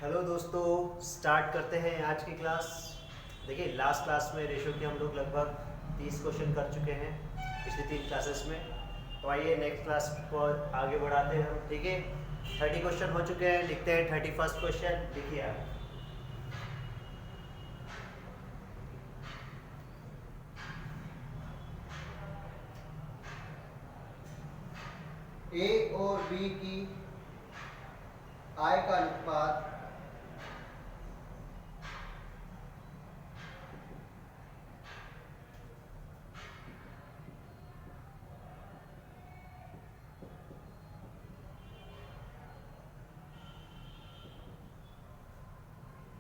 Hello दोस्तों, start करते हैं आज की क्लास। देखिए, लास्ट क्लास में रेशो के हम लोग लगभग 30 क्वेश्चन कर चुके हैं पिछली 3 क्लासेस में। तो आइए नेक्स्ट क्लास को आगे बढ़ाते हैं हम। ठीक है, 30 क्वेश्चन हो चुके हैं। लिखते हैं 31st क्वेश्चन। लिखिए आप। ए और बी की आय का अनुपात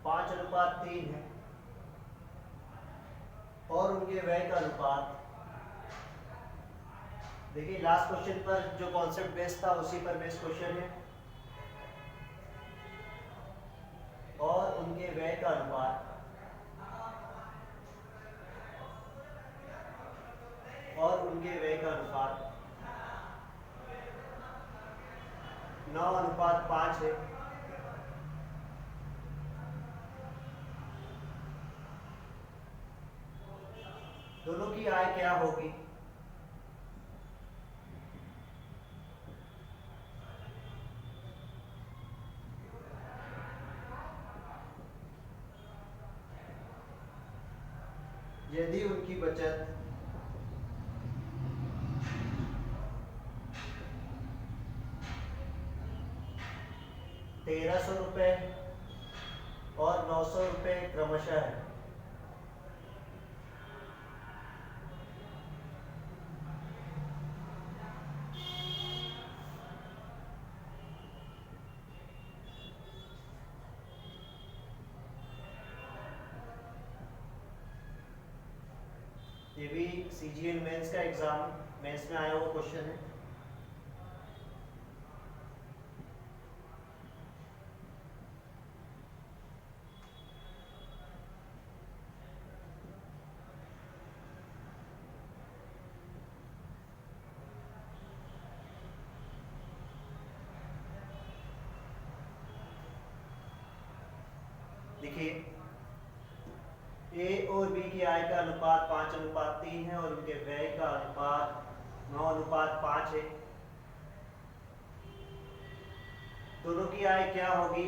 5:3 है और उनके व्यय का अनुपात। देखिए, लास्ट क्वेश्चन पर जो कॉन्सेप्ट बेस्ड था उसी पर बेस्ड क्वेश्चन है। और उनके व्यय का अनुपात और उनके व्यय का अनुपात 9:5 है। दोनों की आय क्या होगी? यदि उनकी बचत 1300 रुपये और 900 रुपये क्रमशः है। ये भी CGL मेंस का एग्जाम मेंस में आया हुआ क्वेश्चन है। देखिए, ए और बी की आय का अनुपात 5:3 है और उनके व्यय का अनुपात 9:5 है। दोनों की आय क्या होगी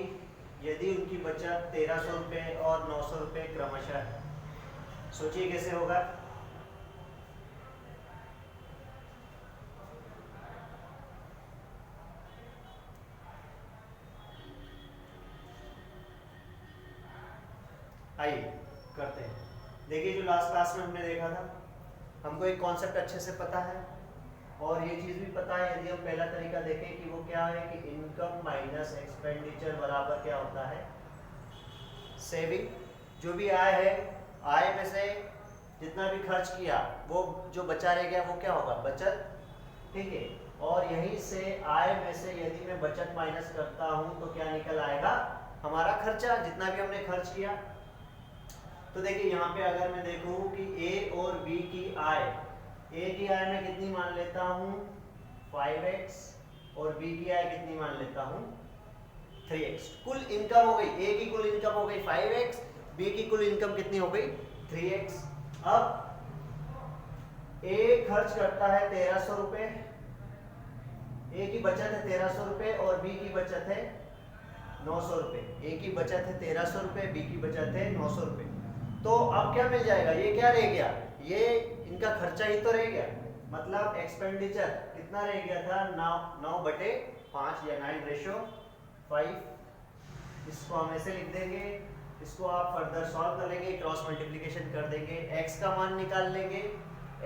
यदि उनकी बचत 1300 रुपये और 900 रुपये क्रमशः है? सोचिए कैसे होगा। आइए करते हैं। देखिए, जो लास्ट क्लास में हमने देखा था, हमको एक कॉन्सेप्ट अच्छे से पता है और ये चीज़ भी पता है। यदि हम पहला तरीका देखें कि वो क्या है कि इनकम माइनस एक्सपेंडिचर बराबर क्या होता है? सेविंग। जो भी आय है, आय में से जितना भी खर्च किया वो जो बचा रह गया वो क्या होगा? बचत। ठीक है, और यहीं से आय में से यदि मैं बचत माइनस करता हूं तो क्या निकल आएगा? हमारा खर्चा, जितना भी हमने खर्च किया। तो देखिए, यहाँ पे अगर मैं देखूं कि ए और बी की आय, ए की आय मैं कितनी मान लेता हूँ? 5x और बी की आय कितनी मान लेता हूँ? 3x। कुल इनकम हो गई, ए की कुल इनकम हो गई 5x, बी की कुल इनकम कितनी हो गई? 3x। अब ए खर्च करता है 1300 रुपये, ए की बचत है 1300 रुपये और बी की बचत है 900 रुपये। ए की बचत है 1300 रुपये, बी की बचत है 900 रुपये। तो अब क्या मिल जाएगा? ये क्या रह गया? ये इनका खर्चा ही तो रह गया। मतलब एक्सपेंडिचर कितना रह गया था? 9/5 या 9:5। इसको हम ऐसे लिख देंगे। इसको आप फर्दर सॉल्व कर लेंगे, क्रॉस मल्टीप्लिकेशन कर देंगे, x का मान निकाल लेंगे,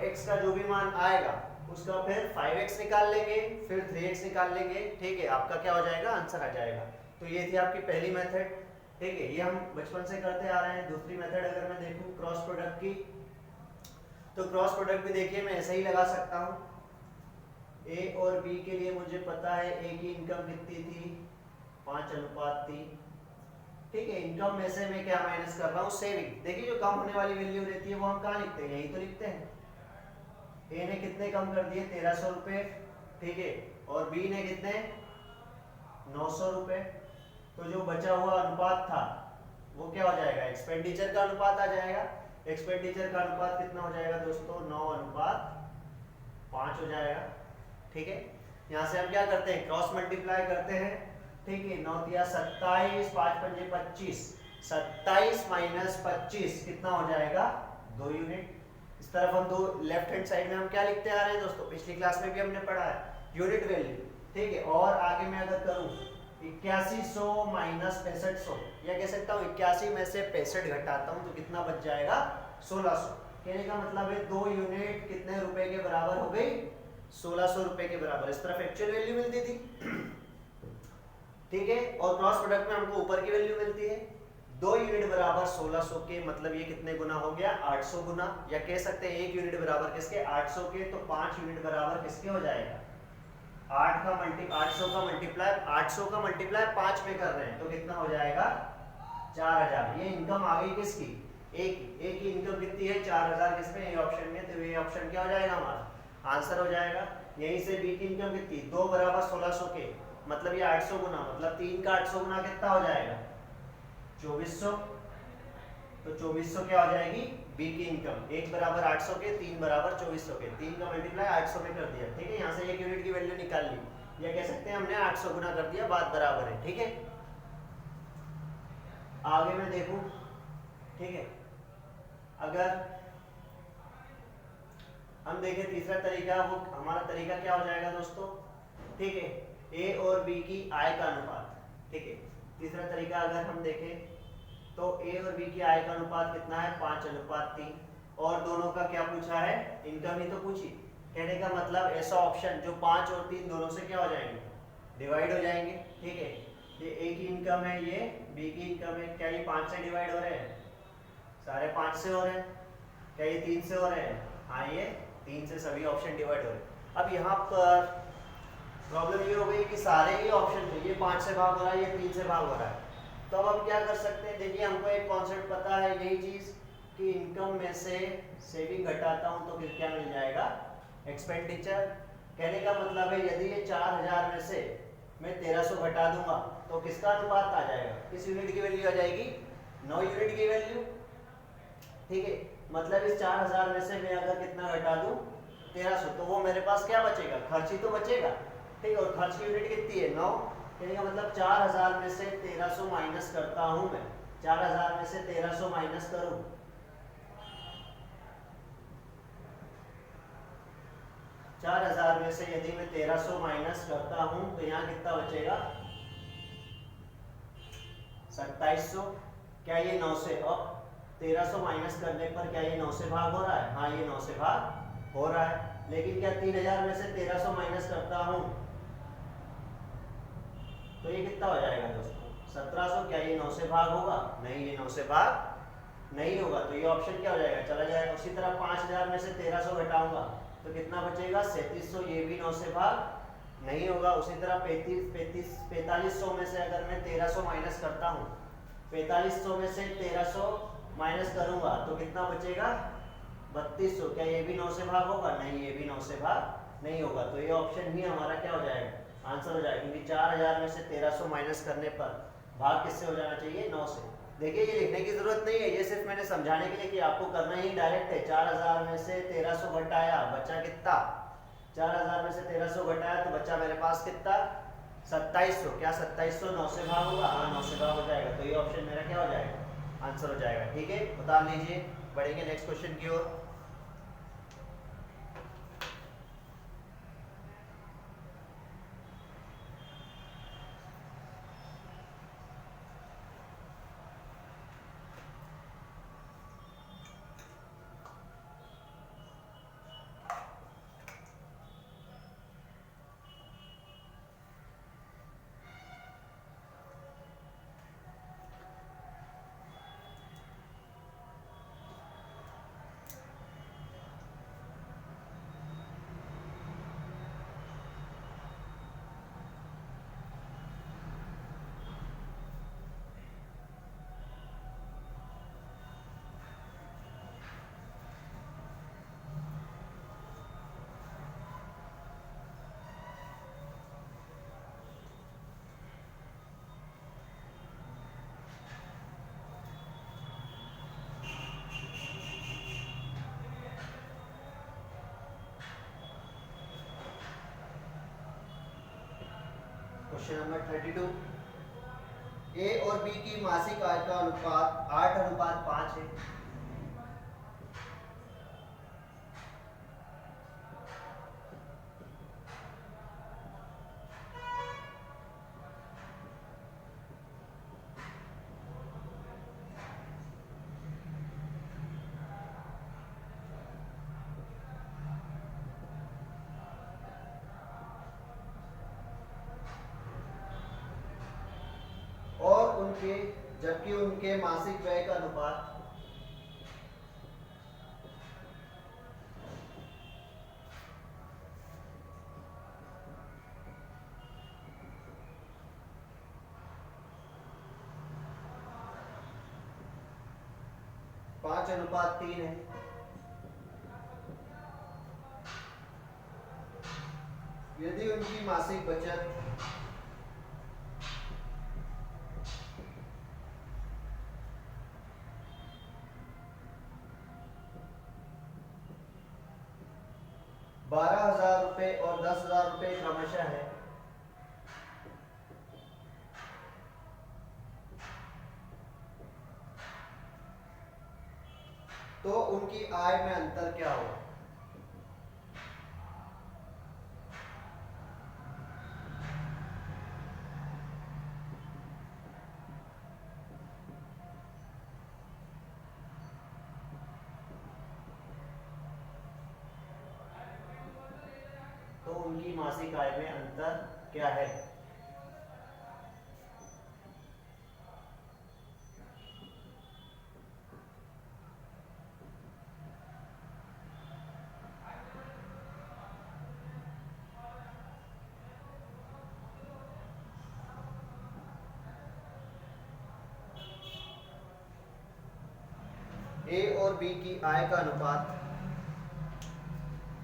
x का जो भी मान आएगा उसका फिर 5x निकाल लेंगे, फिर 3x निकाल लेंगे। ठीक है, आपका क्या हो जाएगा? आंसर आ जाएगा। तो ये थी आपकी पहली मेथड। ठीक है, ये हम बचपन से करते आ रहे हैं। दूसरी मेथड अगर मैं देखूं क्रॉस प्रोडक्ट की, तो क्रॉस प्रोडक्ट भी देखिए मैं ऐसे ही लगा सकता हूं। ए और बी के लिए मुझे पता है ए की इनकम कितनी थी? 5:3। ठीक है, इनकम में से मैं क्या माइनस कर रहा हूँ? सेविंग। देखिए, जो कम होने वाली वैल्यू रहती है वो हम कहाँ लिखते हैं? यही तो लिखते हैं। ए ने कितने कम कर दिए? 1300 रुपये। ठीक है, और बी ने कितने? 900 रुपये। तो जो बचा हुआ अनुपात था वो क्या हो जाएगा, एक्सपेंडिचर का अनुपात आ जाएगा। एक्सपेंडिचर का अनुपात कितना हो जाएगा दोस्तों, 9:5 हो जाएगा। ठीक है, यहाँ से हम क्या करते हैं, क्रॉस मल्टीप्लाई करते हैं। ठीक है, 9 तिया 27, 5 पंजे 25, 27 माइनस 25 कितना हो जाएगा, 2 यूनिट। इस तरफ हम दो, लेफ्ट हैंड साइड में हम क्या लिखते आ रहे हैं दोस्तों, पिछली क्लास में भी हमने पढ़ा है, यूनिट वैल्यू। ठीक है, और आगे मैं अगर करूं 8100 माइनस 6500, या कह सकता हूँ 81 में से 65 घटाता हूँ तो कितना बच जाएगा, 1600। कहने का मतलब है 2 यूनिट कितने रुपए के बराबर हो गई, 1600 रुपए के बराबर। इस तरफ एक्चुअल वैल्यू मिलती थी। ठीक है, और क्रॉस प्रोडक्ट में हमको ऊपर की वैल्यू मिलती है। 2 यूनिट बराबर 1600 के, मतलब ये कितने गुना हो गया, 800 गुना। या कह सकते हैं 1 यूनिट बराबर किसके, 800 के, तो 5 यूनिट बराबर किसके हो जाएगा, 800 का मल्टीप्लाई 5 में कर रहे हैं तो कितना हो जाएगा, 4000। ये इनकम आ गई किसकी, एक की इनकम कितनी है, 4000 किसमें, ए ऑप्शन में। तो ये ऑप्शन क्या हो जाएगा, हमारा आंसर हो जाएगा। यहीं से बी की इनकम कितनी, 2 बराबर 1600 के, मतलब ये 800 गुना, मतलब 3 का 800 गुना कितना हो जाएगा, 2400। तो 2400 क्या हो जाएगी, बी की इनकम। 1 बराबर 800 के, 3 बराबर 2400 के, 3 का मल्टीप्लाई 800 में कर दिया। ठीक है, यहाँ से 1 यूनिट की वैल्यू निकाल ली, या कह सकते हैं हमने 800 गुना कर दिया, बात बराबर है। ठीक है, आगे मैं देखूं। ठीक है, अगर हम देखें तीसरा तरीका, वो हमारा तरीका क्या हो जाएगा दोस्तों। ठीक है, ए और बी की आय का अनुपात। ठीक है, तीसरा तरीका अगर हम देखें तो ए और बी की आय का अनुपात कितना है, 5:3। और दोनों का क्या पूछा है, इनकम ही तो पूछी। कहने का मतलब ऐसा ऑप्शन जो 5 और 3 दोनों से क्या हो जाएंगे, डिवाइड हो जाएंगे। ठीक है, ये ए की इनकम है, ये बी की इनकम है, क्या ये 5 से डिवाइड हो रहे हैं, सारे 5 से हो रहे हैं। क्या ये 3 से हो रहे हैं, हाँ ये 3 से सभी ऑप्शन डिवाइड हो रहे हैं। अब यहाँ पर प्रॉब्लम ये हो गई कि सारे ही ऑप्शन में ये 5 से भाग हो रहा है, ये 3 से भाग हो रहा है। तो अब हम क्या कर सकते हैं, देखिए हमको एक कॉन्सेप्ट पता है, यही चीज कि इनकम में से सेविंग घटाता हूं तो फिर क्या मिल जाएगा, एक्सपेंडिचर। कहने का मतलब है यदि ये 4000 में से मैं 1300 घटा दूंगा तो किसका अनुपात आ जाएगा, किस यूनिट की वैल्यू आ जाएगी, 9 यूनिट की वैल्यू। ठीक है, मतलब इस 4000 में से मैं अगर कितना घटा दूं, 1300, तो वो मेरे पास क्या बचेगा, खर्च ही तो बचेगा। ठीक है, और खर्च की यूनिट कितनी है, 9। कहने का मतलब 4000 में से 1300 माइनस करता हूं मैं, 4000 में से 1300 माइनस करूं, 4000 में से यदि मैं 1300 माइनस करता हूं तो यहाँ कितना बचेगा, 2700। क्या ये 9 से, अब 1300 माइनस करने पर क्या ये 9 से भाग हो रहा है, हाँ ये 9 से भाग हो रहा है। लेकिन क्या 3000 में से 1300 माइनस करता हूं तो ये कितना हो जाएगा दोस्तों, 1700। क्या ये 9 से भाग होगा, नहीं ये 9 से भाग नहीं होगा, तो ये ऑप्शन क्या हो जाएगा, चला जाएगा। उसी तरह 5000 में से 1300 घटाऊंगा तो कितना बचेगा, 3700, ये भी 9 से भाग नहीं होगा। उसी तरह 4500 में से अगर मैं 1300 माइनस करता हूँ, 4500 में से 1300 माइनस करूंगा तो कितना बचेगा, 3200। क्या ये भी 9 से भाग होगा, नहीं ये भी 9 से भाग नहीं होगा। तो ये ऑप्शन ही हमारा क्या हो जाएगा, आंसर हो जाएगा, क्योंकि 4000 में से 1300 माइनस करने पर भाग किससे हो जाना चाहिए, 9 से। देखिए ये लिखने की जरूरत नहीं है, ये सिर्फ मैंने समझाने के लिए कि आपको करना ही डायरेक्ट है। 4000 में से 1300 घटाया, बचा कितना, 4000 में से 1300 घटाया तो बचा मेरे पास कितना, 2700। क्या 2700 9 से भाग होगा, हाँ 9 से भाग हो जाएगा। तो ये ऑप्शन मेरा क्या हो जाएगा, आंसर हो जाएगा। ठीक है, बता लीजिए, बढ़ेंगे नेक्स्ट क्वेश्चन की ओर। क्वेश्चन नंबर 32, ए और बी की मासिक आय का अनुपात 8:5 है। और उनके जबकि उनके मासिक व्यय का अनुपात 5:3 है। यदि उनकी मासिक बचत 12,000 रुपए और 10,000 रुपए क्रमशः है, तो उनकी आय में अंतर क्या होगा? तो उनकी मासिक आय में अंतर क्या है? ए और बी की आय का अनुपात,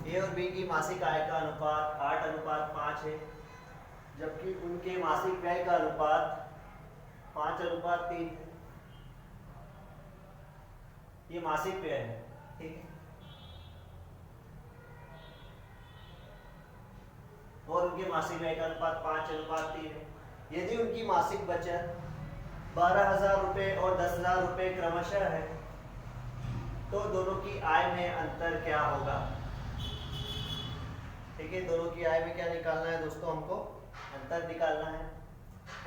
ए और बी की मासिक आय का अनुपात 8:5 है, जबकि उनके मासिक व्यय का अनुपात 5:3 है। ये मासिक व्यय है, ठीक है। और उनके मासिक व्यय का अनुपात 5:3 है। यदि उनकी मासिक बचत 12,000 रुपए और 10,000 रुपए क्रमशः है, तो दोनों की आय में अंतर क्या होगा? ठीक है, दोनों की आय में क्या निकालना है दोस्तों? हमको अंतर निकालना है।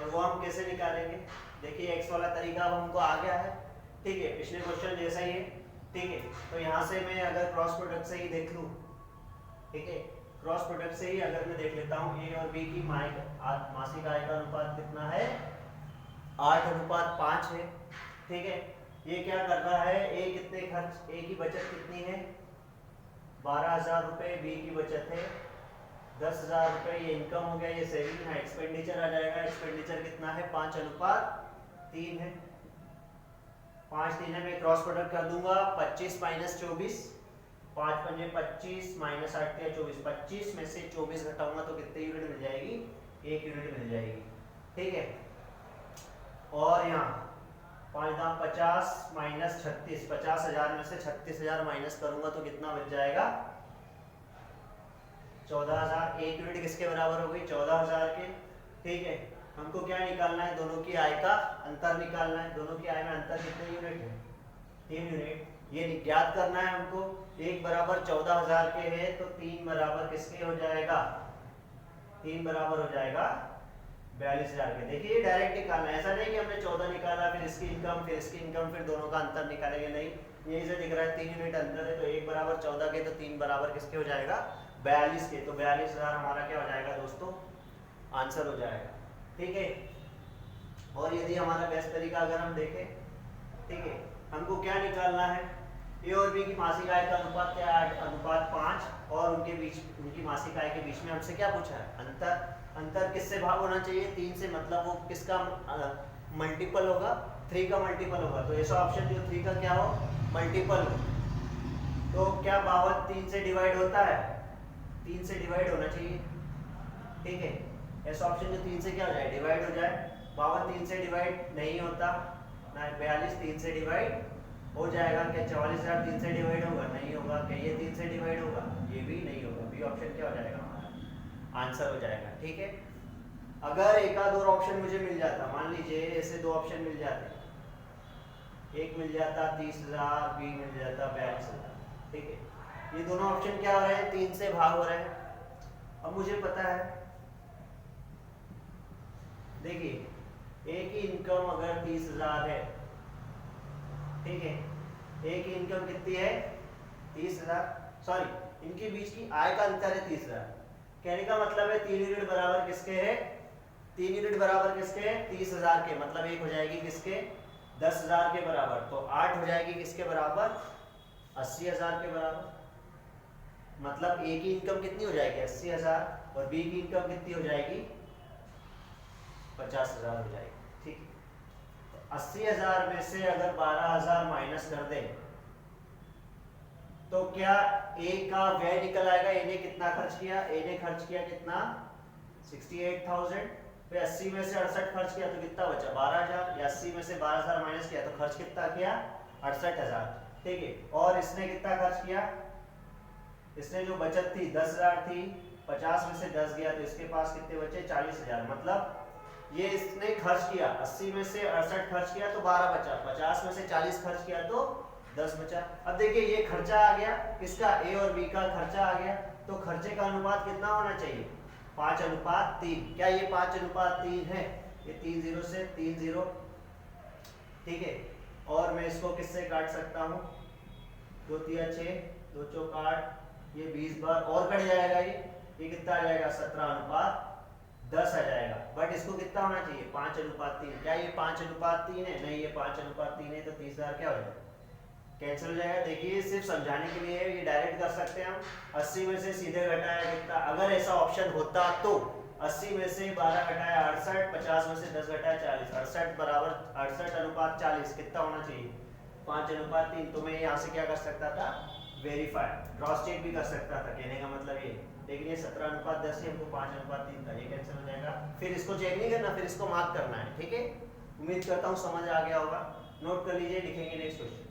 और वो हम कैसे निकालेंगे? देखिए एक्स वाला तरीका अब हमको आ गया है, ठीक है, पिछले क्वेश्चन जैसा ही है, ठीक है। तो यहाँ से मैं अगर क्रॉस प्रोडक्ट से ही देख लूँ, ठीक है, क्रॉस प्रोडक्ट से ही अगर मैं देख लेता हूँ, ए और बी की मासिक आय का अनुपात कितना है? 8:5 है, ठीक है। ये क्या कर रहा है? ए कितने खर्च, ए की बचत कितनी है? 12,000 रुपए, बी की बचत है 10,000 रुपए। ये इनकम हो गया, ये सेविंग है, एक्सपेंडिचर आ जाएगा। एक्सपेंडिचर कितना है? 5:3 है। 5:3 है, मैं क्रॉस प्रोडक्ट कर दूंगा। 25 - 24, 5 × 5 = 25 - 8 = 24। 25 में से 24 घटाऊंगा तो कितने यूनिट मिल जाएगी? 1 यूनिट मिल जाएगी, ठीक है। और यहाँ 5 × 50 - 36, 50,000 में से 36,000 माइनस करूंगा तो कितना बच जाएगा? 14,000। 1 यूनिट किसके बराबर हो गई? 14,000 के, ठीक है। हमको क्या निकालना है? दोनों की आय का अंतर निकालना है। दोनों की आय में अंतर कितने यूनिट है? 3 यूनिट। ये ज्ञात करना है हमको। 1 बराबर 14,000 के है, तो 3 बराबर किसके हो जाएगा? 3 बराबर हो जाएगा 42,000 के। देखिए ये डायरेक्ट निकालना है, ऐसा नहीं कि हमने 14 निकाला फिर इसकी इनकम फिर इसकी इनकम फिर दोनों का अंतर निकालेंगे, नहीं। यही से दिख रहा है 3 यूनिट अंतर है, तो 1 बराबर 14 के, तो 3 बराबर किसके हो जाएगा? 42 के। तो 42,000 हमारा क्या हो जाएगा दोस्तों? आंसर हो जाएगा, ठीक है। और यदि हमारा बेस्ट तरीका अगर हम देखें, ठीक है, हमको क्या निकालना है? ए और बी की मासिक आय का अनुपात क्या है? 8:5, और उनके बीच, उनकी मासिक आय के बीच में हमसे क्या पूछा है? अंतर। अंतर किससे भाग होना चाहिए? 3 से, मतलब वो किसका मल्टीपल होगा? 3 का मल्टीपल होगा। तो ऐसा ऑप्शन जो 3 का क्या हो? मल्टीपल हो। तो क्या 52 3 से डिवाइड होता है? 3 से डिवाइड होना चाहिए, ठीक है। ऐसा ऑप्शन जो 3 से क्या हो जाए? डिवाइड हो जाए। 52 3 से डिवाइड नहीं होता ना, 42 3 से डिवाइड हो जाएगा। क्या 44,000 3 से डिवाइड होगा? नहीं होगा। क्या ये 3 से डिवाइड होगा? ये भी नहीं होगा। बी ऑप्शन क्या हो जाएगा? हमारा आंसर हो जाएगा, ठीक है। अगर एक आध और ऑप्शन मुझे मिल जाता, मान लीजिए ऐसे दो ऑप्शन मिल जाते, एक मिल जाता 30,000, बी मिल जाता 42,000, ठीक है, ये दोनों ऑप्शन क्या हो रहे हैं, 3 से भाग हो रहे हैं। अब मुझे पता है, देखिए एक ही इनकम अगर 30,000 है, ठीक है, एक ही इनकम कितनी है 30,000, सॉरी इनके बीच की आय का अंतर है 30,000, कहने का मतलब है 3 यूनिट बराबर किसके है, 3 यूनिट बराबर किसके है 30,000 के, मतलब एक हो जाएगी किसके 10,000 के बराबर, तो 8 हो जाएगी किसके बराबर 80,000 के बराबर, मतलब ए की इनकम कितनी हो जाएगी 80,000 और बी की इनकम कितनी हो जाएगी 50,000 हो जाएगी, ठीक है। तो 80,000 में से अगर 12,000 माइनस कर दें तो क्या ए का व्यय निकल आएगा, ए ने कितना खर्च किया, ए ने खर्च किया कितना 68,000, फिर 80 में से 68 खर्च किया तो कितना बचा 12,000, या 80 में से 12,000 माइनस किया तो खर्च कितना किया 68,000, ठीक है। और इसने कितना खर्च किया, इसने जो बचत थी 10,000 थी, 50 में से 10 गया तो इसके पास कितने बचे 40,000, मतलब ये इसने खर्च किया 80 में से 68 खर्च किया तो 12 बचा, 50 में से 40 खर्च किया तो 10 बचा। अब देखिए ये खर्चा आ गया किसका, ए और बी का खर्चा आ गया, तो खर्चे का अनुपात कितना होना चाहिए 5:3, क्या ये 5:3 है, ये 3 0 से 3 0, ठीक है। और मैं इसको किससे काट सकता हूँ, 2 3 6, 2 चौक 8, ये 20 बार और कट जाएगा, ये कितना आ जाएगा 17:10 आ जाएगा, बट इसको कितना होना चाहिए 5:3, क्या ये 5:3 है, नहीं ये 5:3 है, तो 30,000 क्या हो जाएगा कैंसिल हो जाएगा। देखिए सिर्फ समझाने के लिए ये डायरेक्ट कर सकते हैं हम, 80 में से सीधे घटाया कितना, अगर ऐसा ऑप्शन होता तो 80 में से 12 घटाया 68, 50 में से 10 घटाया 40, 68 बराबर 68:40 कितना होना चाहिए 5:3, तो मैं यहाँ से क्या कर सकता था वेरीफाई क्रॉस चेक भी कर सकता था, कहने का मतलब ये, लेकिन ये 17:10 से हमको 5:3 था, ये कैंसिल हो जाएगा, फिर इसको चेक नहीं करना, फिर इसको मार्क करना है, ठीक है। उम्मीद करता हूँ समझ आ गया होगा, नोट कर लीजिए, लिखेंगे नेक्स्ट क्वेश्चन।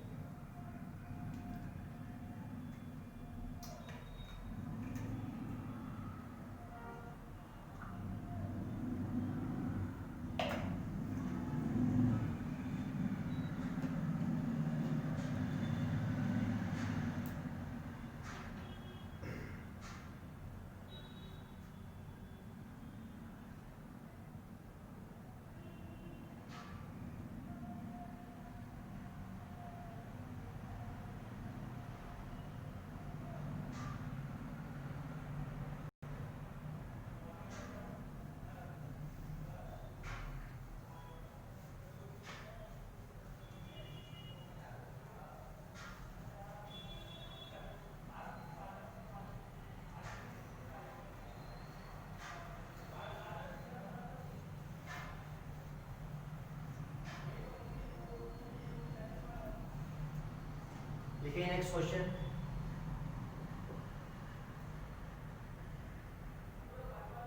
लिखिए नेक्स्ट क्वेश्चन।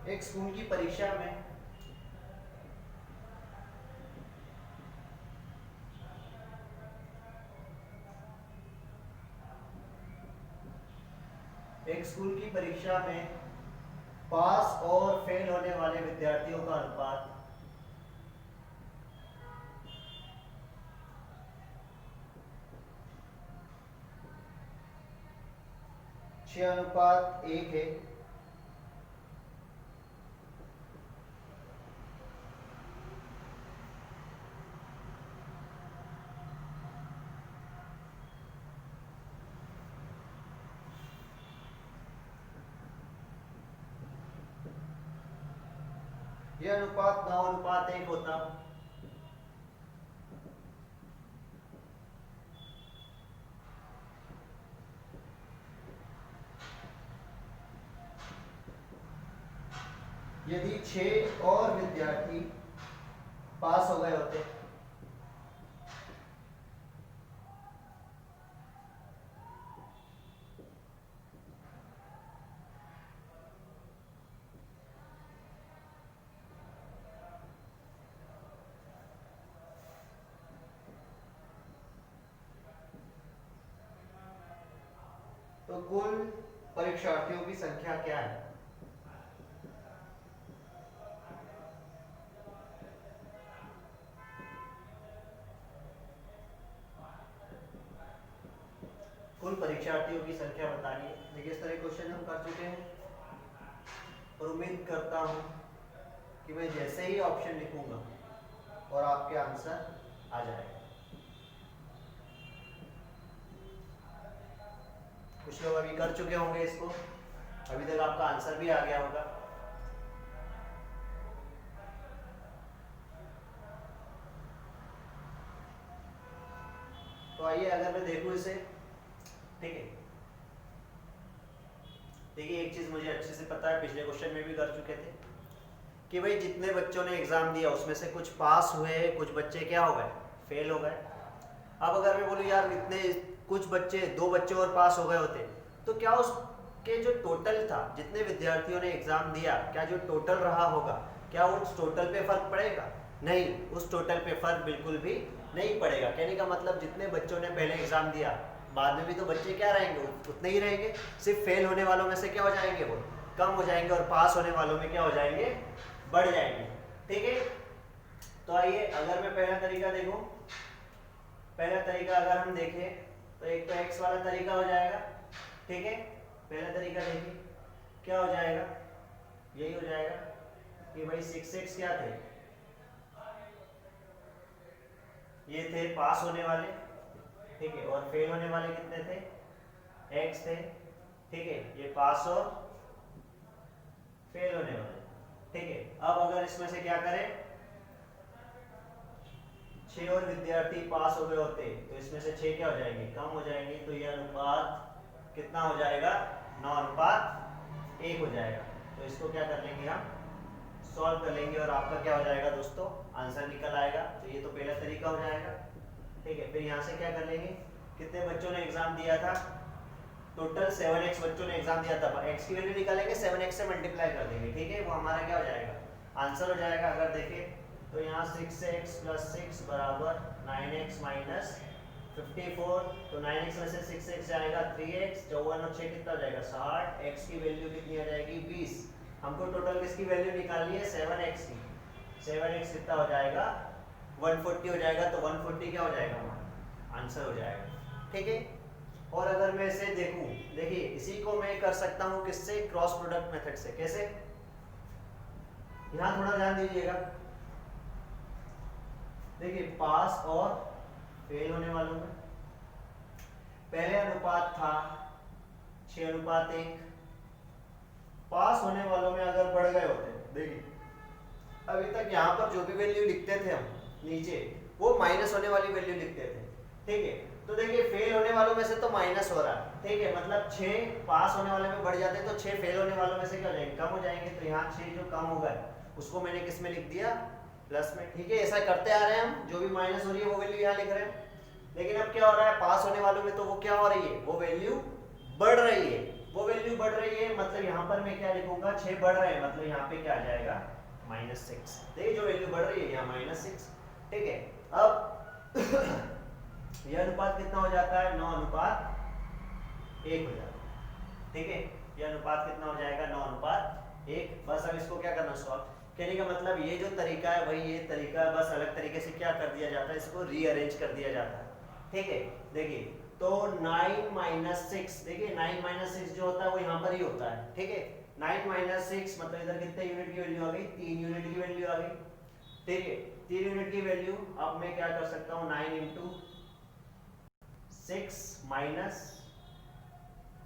एक स्कूल की परीक्षा में पास और फेल होने वाले विद्यार्थियों का अनुपात 6:1 है, यह अनुपात 9:1 होता, यदि 6 और विद्यार्थी पास हो गए होते। तो कुल परीक्षार्थियों की संख्या क्या है, परीक्षार्थियों की संख्या बतानी है। देखिए इस तरह क्वेश्चन हम कर चुके हैं और उम्मीद करता हूँ कि मैं जैसे ही ऑप्शन लिखूंगा और आपके आंसर आ जाएगा। कुछ लोग अभी कर चुके होंगे इसको, अभी तक आपका आंसर भी आ गया होगा। तो आइए अगर मैं देखूं इसे, ठीक है, देखिए एक चीज मुझे अच्छे से पता है, पिछले क्वेश्चन में भी कर चुके थे कि भाई जितने बच्चों ने एग्जाम दिया उसमें से कुछ पास हुए, कुछ बच्चे क्या हो गए, फेल हो गए। अब अगर मैं बोलूँ यार इतने कुछ बच्चे, 2 बच्चे और पास हो गए होते तो क्या उसके जो टोटल था, जितने विद्यार्थियों ने एग्जाम दिया, क्या जो टोटल रहा होगा, क्या उस टोटल पे फर्क पड़ेगा? नहीं, उस टोटल पे फर्क बिल्कुल भी नहीं पड़ेगा। कहने का मतलब जितने बच्चों ने पहले एग्जाम दिया, बाद में भी तो बच्चे क्या रहेंगे, उतने ही रहेंगे, सिर्फ फेल होने वालों में से क्या हो जाएंगे, वो कम हो जाएंगे, और पास होने वालों में क्या हो जाएंगे, बढ़ जाएंगे। ठीक है, तो आइए अगर मैं पहला तरीका देखूं, पहला तरीका अगर हम देखें तो एक तो एक्स वाला तरीका हो जाएगा। ठीक है, पहला तरीका देखिए क्या हो जाएगा, यही हो जाएगा कि भाई 6x क्या थे, ये थे पास होने वाले, ठीक है, और फेल होने वाले कितने थे, x थे। ठीक है, ये पास और फेल होने वाले। ठीक है, अब अगर इसमें से क्या करें, 6 और विद्यार्थी पास हो गए होते तो इसमें से 6 क्या हो जाएंगे, कम हो जाएंगे, तो यह अनुपात कितना हो जाएगा, 9:1 हो जाएगा। तो इसको क्या कर लेंगे, हम सॉल्व कर लेंगे और आपका क्या हो जाएगा दोस्तों, आंसर निकल आएगा। तो ये तो पहला तरीका हो जाएगा। ठीक है, फिर यहाँ से क्या कर लेंगे, कितने बच्चों ने एग्जाम दिया था, टोटल 7x बच्चों ने एग्जाम दिया था, x की वैल्यू निकालेंगे, 7x से मल्टीप्लाई कर देंगे। ठीक है, वो हमारा क्या हो जाएगा, आंसर हो जाएगा। अगर देखें तो यहाँ 6x + 6 = 9x - 54, तो 9x में से 6x जाएगा 3x, 54 और 6 कितना हो जाएगा, 60, x की वैल्यू कितनी आ जाएगी, 20। हमको टोटल किसकी वैल्यू निकालनी है, 7x की, 7x कितना हो जाएगा, 140 हो जाएगा। तो 140 क्या हो जाएगा, हमारा आंसर हो जाएगा। ठीक है, और अगर मैं इसे देखूं, देखिए इसी को मैं कर सकता हूं किससे, क्रॉस प्रोडक्ट मेथड से। कैसे, यहां थोड़ा ध्यान दीजिएगा, देखिए पास और फेल होने वालों में पहले अनुपात था 6:1, पास होने वालों में अगर बढ़ गए होते, देखिए अभी तक यहाँ पर जो भी वैल्यू लिखते थे हम नीचे, वो माइनस होने वाली वैल्यू लिखते थे। ठीक है, तो देखिए फेल होने वालों में से तो माइनस हो रहा है। ठीक है, मतलब 6 पास होने वाले में बढ़ जाते तो 6 फेल होने वालों में से क्या हो जाएंगे, कम हो जाएंगे। तो यहाँ 6 जो कम हो गए उसको मैंने किस में लिख दिया, प्लस में। ठीक है, ऐसा करते आ रहे हैं हम, जो भी माइनस हो रही है वो वैल्यू यहाँ लिख रहे हैं। लेकिन अब क्या हो रहा है, पास होने वालों में तो वो क्या हो रही है, वो वैल्यू बढ़ रही है, वो वैल्यू बढ़ रही है। मतलब यहाँ पर मैं क्या लिखूंगा, 6 बढ़ रहे हैं, मतलब यहाँ पे क्या आ जाएगा, -6। देखिए जो वैल्यू बढ़ रही है यहाँ -6। ठीक है, अब यह अनुपात कितना हो जाता है, 9:1 हो जाता है। ठीक है, यह अनुपात कितना हो जाएगा, 9:1। बस अब इसको क्या करना, सॉल्व। कहने का मतलब ये जो तरीका है वही ये तरीका, बस अलग तरीके से क्या कर दिया जाता है, इसको रीअरेंज कर दिया जाता है। ठीक है, देखिए तो 9 - 6, देखिए 9 - 6 जो होता है वो यहाँ पर ही होता है। ठीक है, 9 - 6 मतलब इधर कितने यूनिट की वैल्यू आ गई, 3 यूनिट की वैल्यू आ गई। ठीक है, 3 यूनिट की वैल्यू, अब मैं क्या कर सकता हूँ, 9 × 6 -6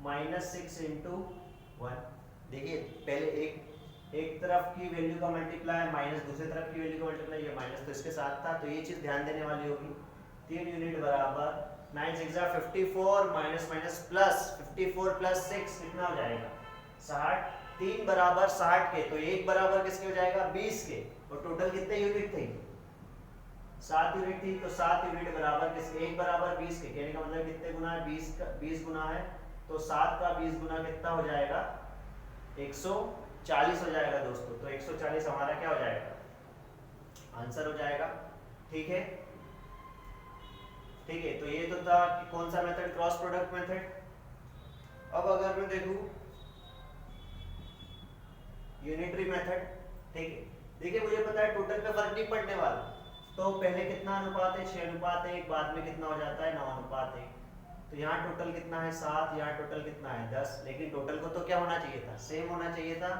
× 1। देखिए पहले एक तरफ की वैल्यू का मल्टीप्लाई माइनस दूसरी तरफ की वैल्यू का मल्टीप्लाई, ये माइनस तो इसके साथ था, तो ये चीज ध्यान देने वाली होगी। 3 यूनिट बराबर 9 × 6 = 54 माइनस प्लस 54 + 6 कितना हो जाएगा, 60। 3 बराबर 60 के, तो 1 बराबर किसके हो जाएगा, 20 के। और टोटल कितने यूनिट थे, 7 यूनिट थी, तो 7 यूनिट बराबर किसके, 1 बराबर 20 के। कहने का मतलब कितने गुना है, 20 गुना है, तो 7 का 20 गुना कितना हो जाएगा, 140 हो जाएगा दोस्तों। तो 140 हमारा क्या हो जाएगा, आंसर हो जाएगा। ठीक है, ठीक है, तो ये तो था कि कौन सा मेथड, क्रॉस प्रोडक्ट मेथड। अब अगर मैं देखूं यूनिटरी मेथड, ठीक है, देखिए मुझे पता है टोटल पे फर्क नहीं पड़ने वाला, तो पहले कितना अनुपात है, 6:1, बाद में कितना हो जाता है, 9:1। तो यहाँ टोटल कितना है 7, यहाँ टोटल कितना है 10, लेकिन टोटल को तो क्या होना चाहिए था, सेम होना चाहिए था।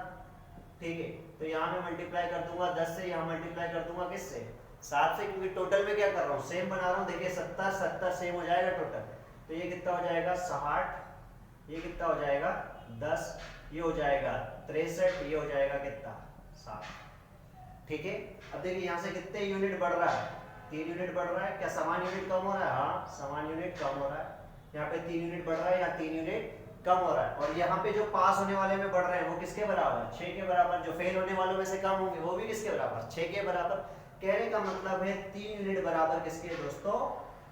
ठीक है, तो यहाँ मैं मल्टीप्लाई कर दूंगा 10 से, यहाँ मल्टीप्लाई कर दूंगा किससे, 7 से, क्योंकि टोटल में क्या कर रहा हूँ, सेम बना रहा हूँ। देखिए 70 70 सेम हो जाएगा टोटल, तो ये कितना हो जाएगा 60, ये कितना हो जाएगा 10, ये हो जाएगा 63, ये हो जाएगा कितना 7। ठीक है, अब देखिए यहाँ से कितने यूनिट बढ़ रहा है, 3 यूनिट बढ़ रहा है। क्या समान यूनिट कम हो रहा है, हाँ समान यूनिट कम हो रहा है। यहाँ पे 3 यूनिट बढ़ रहा है, यहाँ 3 यूनिट कम हो रहा है। और यहाँ पे जो पास होने वाले में बढ़ रहे हैं वो किसके बराबर, 6 के बराबर। जो फेल होने वालों में से कम होंगे वो भी किसके बराबर, 6 के बराबर। कहने का मतलब है 3 यूनिट बराबर किसके दोस्तों,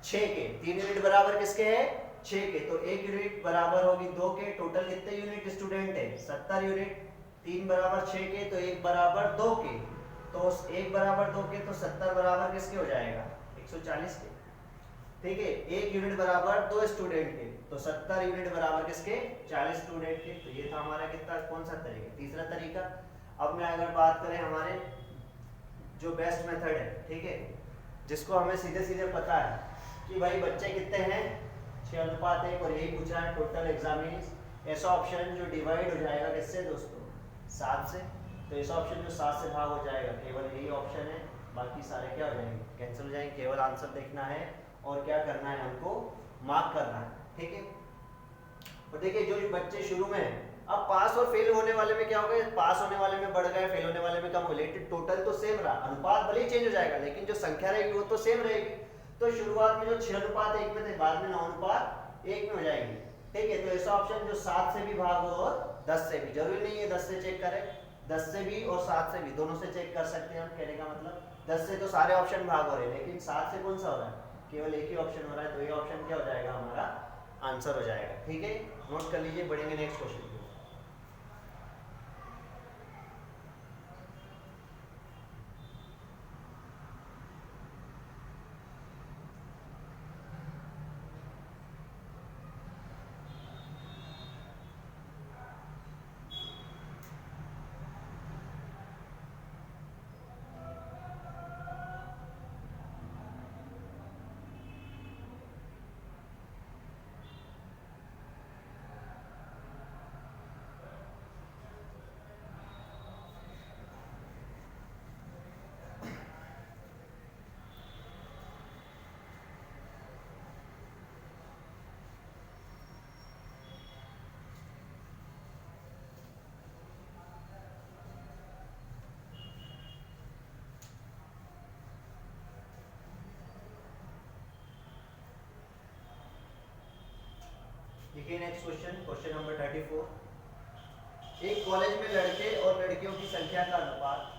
6 के। 3 यूनिट बराबर किसके है, 6 के। तो 1 यूनिट बराबर होगी 2 के। टोटल कितने यूनिट स्टूडेंट है, 70 यूनिट। 3 बराबर 6 के, तो 1 बराबर 2 के। तो 1 बराबर 2 के, तो 70 बराबर किसके हो जाएगा, 140 के। ठीक है, 1 यूनिट बराबर 2 स्टूडेंट के, तो 70 यूनिट बराबर किसके, 40 स्टूडेंट के। तो ये था हमारा कितना, कौन सा तरीका, तीसरा तरीका। अब मैं अगर बात करें हमारे जो बेस्ट मेथड है, ठीक है, जिसको हमें सीधे सीधे पता है कि भाई बच्चे कितने हैं, 6:1, और यही पूछा है टोटल एग्जामिनीज। ऐसा ऑप्शन जो डिवाइड हो जाएगा किससे दोस्तों, 7 से। तो ऐसा ऑप्शन जो 7 से भाग हो जाएगा, केवल यही ऑप्शन है, बाकी सारे क्या हो जाएंगे, कैंसिल हो जाएंगे। केवल आंसर देखना है और क्या करना है, हमको मार्क करना है। ठीक है, और देखिए जो बच्चे शुरू में, अब पास और फेल होने वाले में क्या हो गया, पास होने वाले में बढ़ गए, फेल होने वाले में कम हो, लेकिन टोटल तो सेम रहा, अनुपात भले ही चेंज हो जाएगा लेकिन जो संख्या रहेगी वो तो सेम रहेगी। तो शुरुआत में जो 6:1 में थे, बाद में 9:1 में हो जाएगी। ठीक है, तो ऐसा ऑप्शन जो 7 से भी भाग हो और 10 से भी, जरूरी नहीं है 10 से चेक करें, 10 से भी और 7 से भी, दोनों से चेक कर सकते हैं हम। कहने का मतलब 10 से तो सारे ऑप्शन भाग हो रहे हैं, लेकिन 7 से कौन सा हो रहा है, केवल एक ही ऑप्शन हो रहा है। तो ये ऑप्शन क्या हो जाएगा, हमारा आंसर हो जाएगा। ठीक है, नोट कर लीजिए, बढ़ेंगे नेक्स्ट क्वेश्चन की। देखिए नेक्स्ट क्वेश्चन, क्वेश्चन नंबर 34। एक कॉलेज में लड़के और लड़कियों की संख्या का अनुपात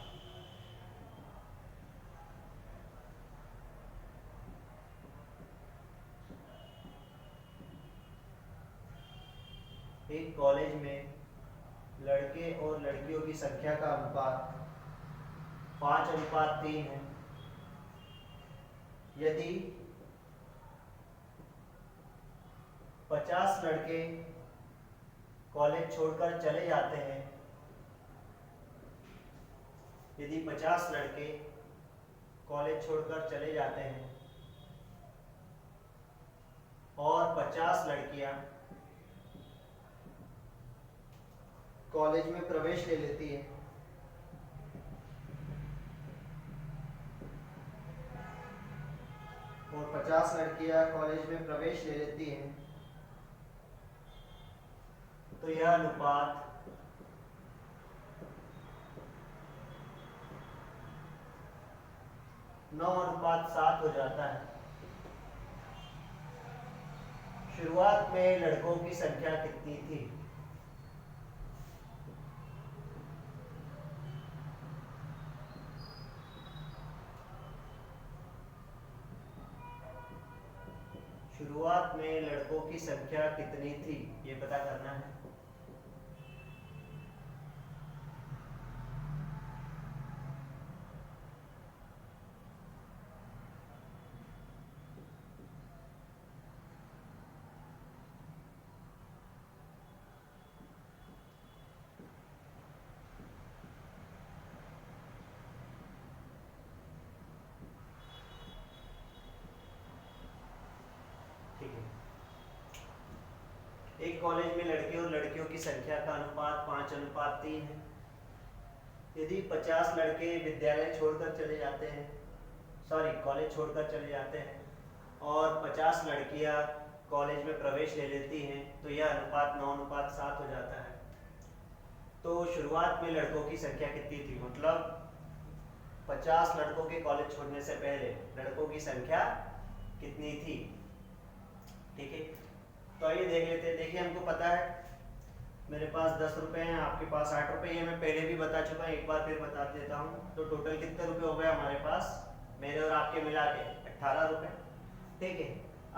एक कॉलेज में लड़के और लड़कियों की संख्या का अनुपात 5:3 है। यदि 50 लड़के कॉलेज छोड़कर चले जाते हैं, यदि 50 लड़के कॉलेज छोड़कर चले जाते हैं और 50 लड़कियां कॉलेज में प्रवेश ले लेती है, और 50 लड़कियां कॉलेज में प्रवेश ले लेती हैं, तो यह अनुपात 9:7 हो जाता है। शुरुआत में लड़कों की संख्या कितनी थी, शुरुआत में लड़कों की संख्या कितनी थी, ये पता करना है। ठीक है, एक कॉलेज में लड़के और लड़कियों की संख्या का अनुपात 5:3 है। यदि 50 लड़के विद्यालय छोड़कर चले जाते हैं, कॉलेज छोड़कर चले जाते हैं और 50 लड़कियां कॉलेज में प्रवेश ले लेती हैं, तो यह अनुपात 9:7 हो जाता है। तो शुरुआत में लड़कों की संख्या कितनी थी, मतलब 50 लड़कों के कॉलेज छोड़ने से पहले लड़कों की संख्या कितनी थी। ठीक है, तो आइए देख लेते हैं। देखिए हमको पता है मेरे पास 10 रुपए हैं, आपके पास 8 रुपए, ये मैं पहले भी बता चुका हूँ, एक बार फिर बता देता हूँ। तो टोटल कितने रुपए हो गए हमारे पास, मेरे और आपके मिला के 18 रुपए। ठीक है,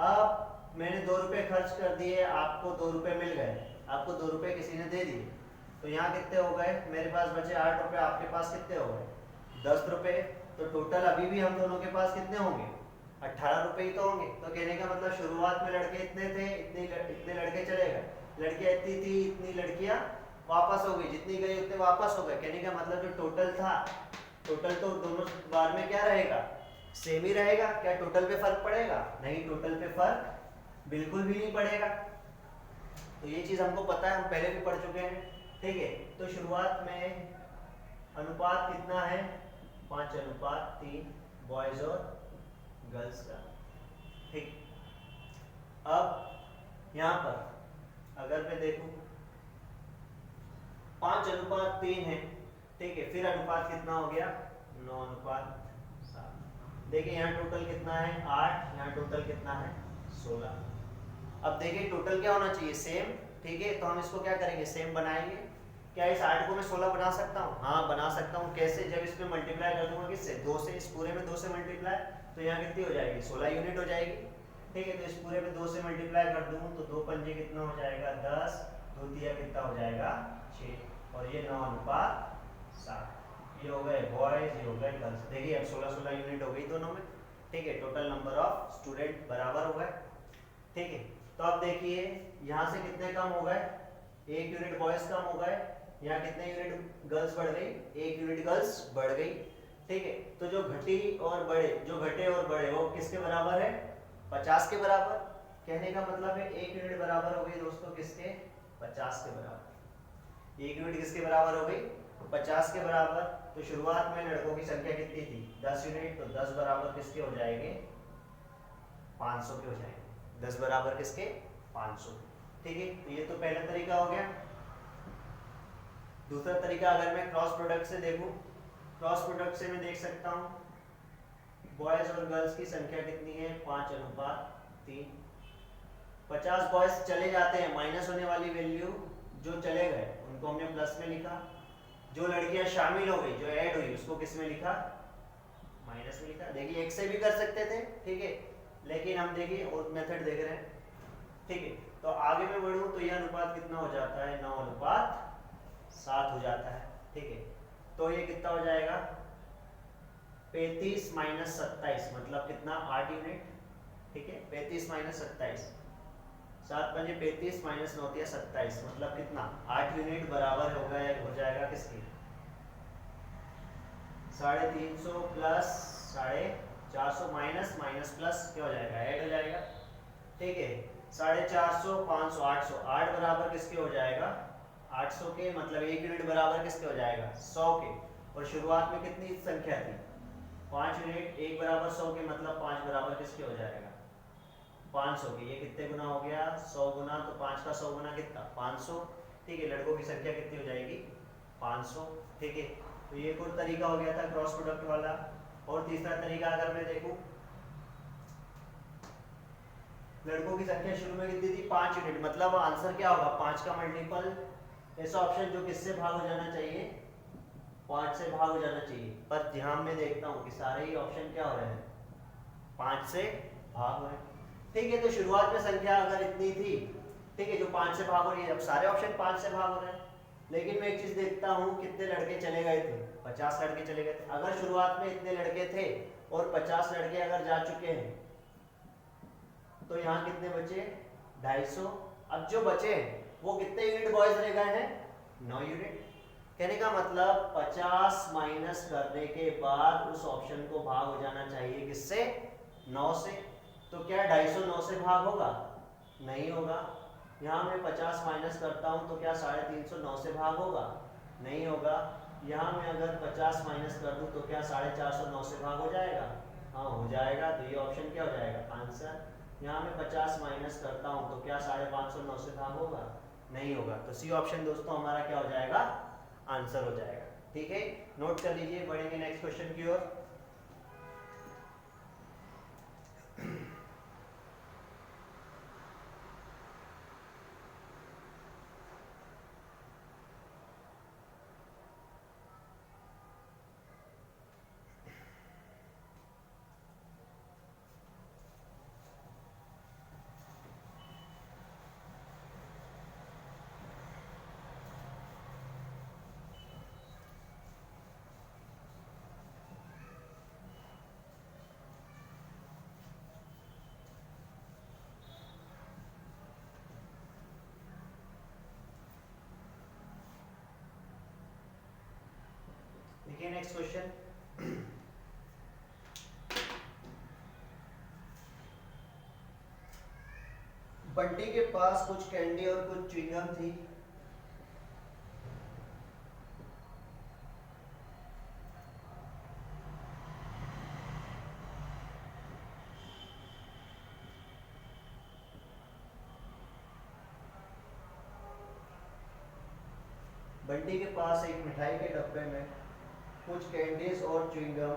अब मैंने 2 रुपए खर्च कर दिए, आपको 2 रुपए मिल गए, आपको 2 रुपए किसी ने दे दिए, तो यहाँ कितने हो गए, मेरे पास बचे 8 रुपए, आपके पास कितने हो गए 10 रुपए। तो टोटल अभी भी हम दोनों के पास कितने होंगे, 18 रुपए ही तो होंगे। तो कहने का मतलब शुरुआत में लड़के इतने थे, इतने लड़के चले गए, लड़कियां इतनी थी, इतनी लड़कियां वापस हो गई, जितनी गई उतने वापस हो गए। कहने का मतलब जो टोटल था, टोटल तो दोनों बार में क्या रहेगा, सेम ही रहेगा। क्या टोटल पे फर्क पड़ेगा, नहीं, टोटल पे फर्क बिल्कुल भी नहीं पड़ेगा। तो ये चीज हमको पता है, हम पहले भी पढ़ चुके हैं। ठीक है, तो शुरुआत में अनुपात कितना है, 5:3 बॉयज और गर्ल्स का। ठीक, अब यहाँ पर अगर मैं देखूं 5:3 है, ठीक है, फिर अनुपात कितना हो गया 9:7। देखिए यहाँ टोटल कितना है 8, यहाँ टोटल कितना है 16। अब देखिए टोटल क्या होना चाहिए, सेम। ठीक है, तो हम इसको क्या करेंगे, सेम बनाएंगे। क्या इस 8 को मैं 16 बना सकता हूँ, हाँ बना सकता हूँ। कैसे, जब इसमें मल्टीप्लाई कर दूंगा किससे, 2 से, इस पूरे में 2 से मल्टीप्लाई, तो यहाँ कितनी हो जाएगी 16 यूनिट हो जाएगी। ठीक है, तो इस पूरे में 2 से मल्टीप्लाई कर दूँ तो 2 पंजे कितना हो जाएगा 10, 2 तिया कितना हो जाएगा 6, और ये 9:7। ये हो गए बॉयज, ये हो गए गर्ल्स। देखिए अब 16 यूनिट हो गई दोनों में। ठीक है, टोटल नंबर ऑफ स्टूडेंट बराबर हो गए। ठीक है, तो अब देखिए यहाँ से कितने कम हो गए, 1 यूनिट बॉयज कम हो गए, यहाँ कितने यूनिट गर्ल्स बढ़ गई, 1 यूनिट गर्ल्स बढ़ गई। ठीक है, तो जो घटी और बढ़े, जो घटे और बढ़े वो किसके बराबर है, 50 के बराबर। कहने का मतलब है 1 यूनिट बराबर हो गई दोस्तों किसके, 50 के बराबर। 1 यूनिट किसके बराबर हो गई, 50 के बराबर। तो शुरुआत में लड़कों की संख्या कितनी थी 10 यूनिट, तो 10 बराबर किसके हो जाएंगे 500 के हो जाएंगे, 10 बराबर किसके 500। ठीक है, तो ये तो पहला तरीका हो गया। दूसरा तरीका अगर मैं क्रॉस प्रोडक्ट से देखूं, क्रॉस प्रोडक्ट से मैं देख सकता हूं बॉयज और गर्ल्स की संख्या कितनी है 5:3। 50 बॉयज चले जाते हैं, माइनस होने वाली वैल्यू जो चले गए उनको हमने प्लस में लिखा, जो लड़कियां शामिल हो गई, जो ऐड हुई, उसको किस में लिखा, माइनस में लिखा। देखिए एक से भी कर सकते थे, ठीक है, लेकिन हम देखिए और मेथड देख रहे हैं। ठीक है, तो आगे मैं बढ़ूं तो यह अनुपात कितना हो जाता है 9:7 हो जाता है। ठीक है, तो ये कितना हो जाएगा 35 माइनस 27, मतलब कितना 8 यूनिट। ठीक है, 35 माइनस 27, 7 पंजे 35 माइनस 9 तिया 27, मतलब कितना 8 यूनिट बराबर हो जाएगा किसके 350 प्लस 450 माइनस माइनस प्लस क्या हो जाएगा ऐड हो जाएगा। ठीक है, 450, 500, 800, 8 बराबर किसके हो जाएगा 800 के, मतलब 1 यूनिट बराबर किसके हो जाएगा 100 के। और शुरुआत में कितनी संख्या थी 5 यूनिट, 1 बराबर 100 के, मतलब 5 बराबर किसके हो जाएगा 500 के। ये कितने गुना हो गया 100 गुना, तो 5 का 100 गुना कितना 500। ठीक है, लड़कों की संख्या कितनी हो जाएगी 500। ठीक है, तो ये कुछ तरीका हो गया था क्रॉस प्रोडक्ट वाला। और तीसरा तरीका अगर मैं देखूं, लड़कों की संख्या शुरू में कितनी थी 5 यूनिट, मतलब आंसर क्या होगा 5 का मल्टीपल, ऐसा ऑप्शन जो किससे भाग हो जाना चाहिए 5 से भाग हो जाना चाहिए। पर ध्यान में देखता हूँ कि सारे ही ऑप्शन क्या हो रहे हैं 5 से भाग हो रहे हैं। ठीक है, तो शुरुआत में संख्या अगर इतनी थी, ठीक है, जो 5 से भाग हो रही है, अब सारे ऑप्शन 5 से भाग हो रहे हैं। लेकिन मैं एक चीज देखता हूँ कितने लड़के चले गए थे 50 लड़के चले गए थे। अगर शुरुआत में इतने लड़के थे और 50 लड़के अगर जा चुके हैं, तो यहाँ कितने बचे 250। अब जो बचे वो कितने यूनिट बॉयज रह गए हैं 9 यूनिट। कहने का मतलब 50 माइनस करने के बाद उस ऑप्शन को भाग हो जाना चाहिए किससे 9 से। तो क्या 250 9 से भाग होगा, नहीं होगा। यहाँ मैं 50 माइनस करता हूँ तो क्या 350 9 से भाग होगा? नहीं होगा। यहाँ मैं अगर 50 माइनस कर दूँ तो क्या 450 9 से भाग हो जाएगा? हाँ हो जाएगा। तो ये ऑप्शन क्या हो जाएगा? आंसर। यहाँ मैं 50 माइनस करता हूँ तो क्या 550 9 से भाग होगा? नहीं होगा। तो सी ऑप्शन दोस्तों हमारा क्या हो जाएगा? आंसर हो जाएगा। ठीक है, नोट कर लीजिए। बढ़ेंगे नेक्स्ट क्वेश्चन की ओर। देखिए नेक्स्ट क्वेश्चन। बंटी के पास कुछ कैंडी और कुछ च्युइंगम थी। बंटी के पास एक मिठाई के डब्बे में कुछ कैंडीज और च्युइंगम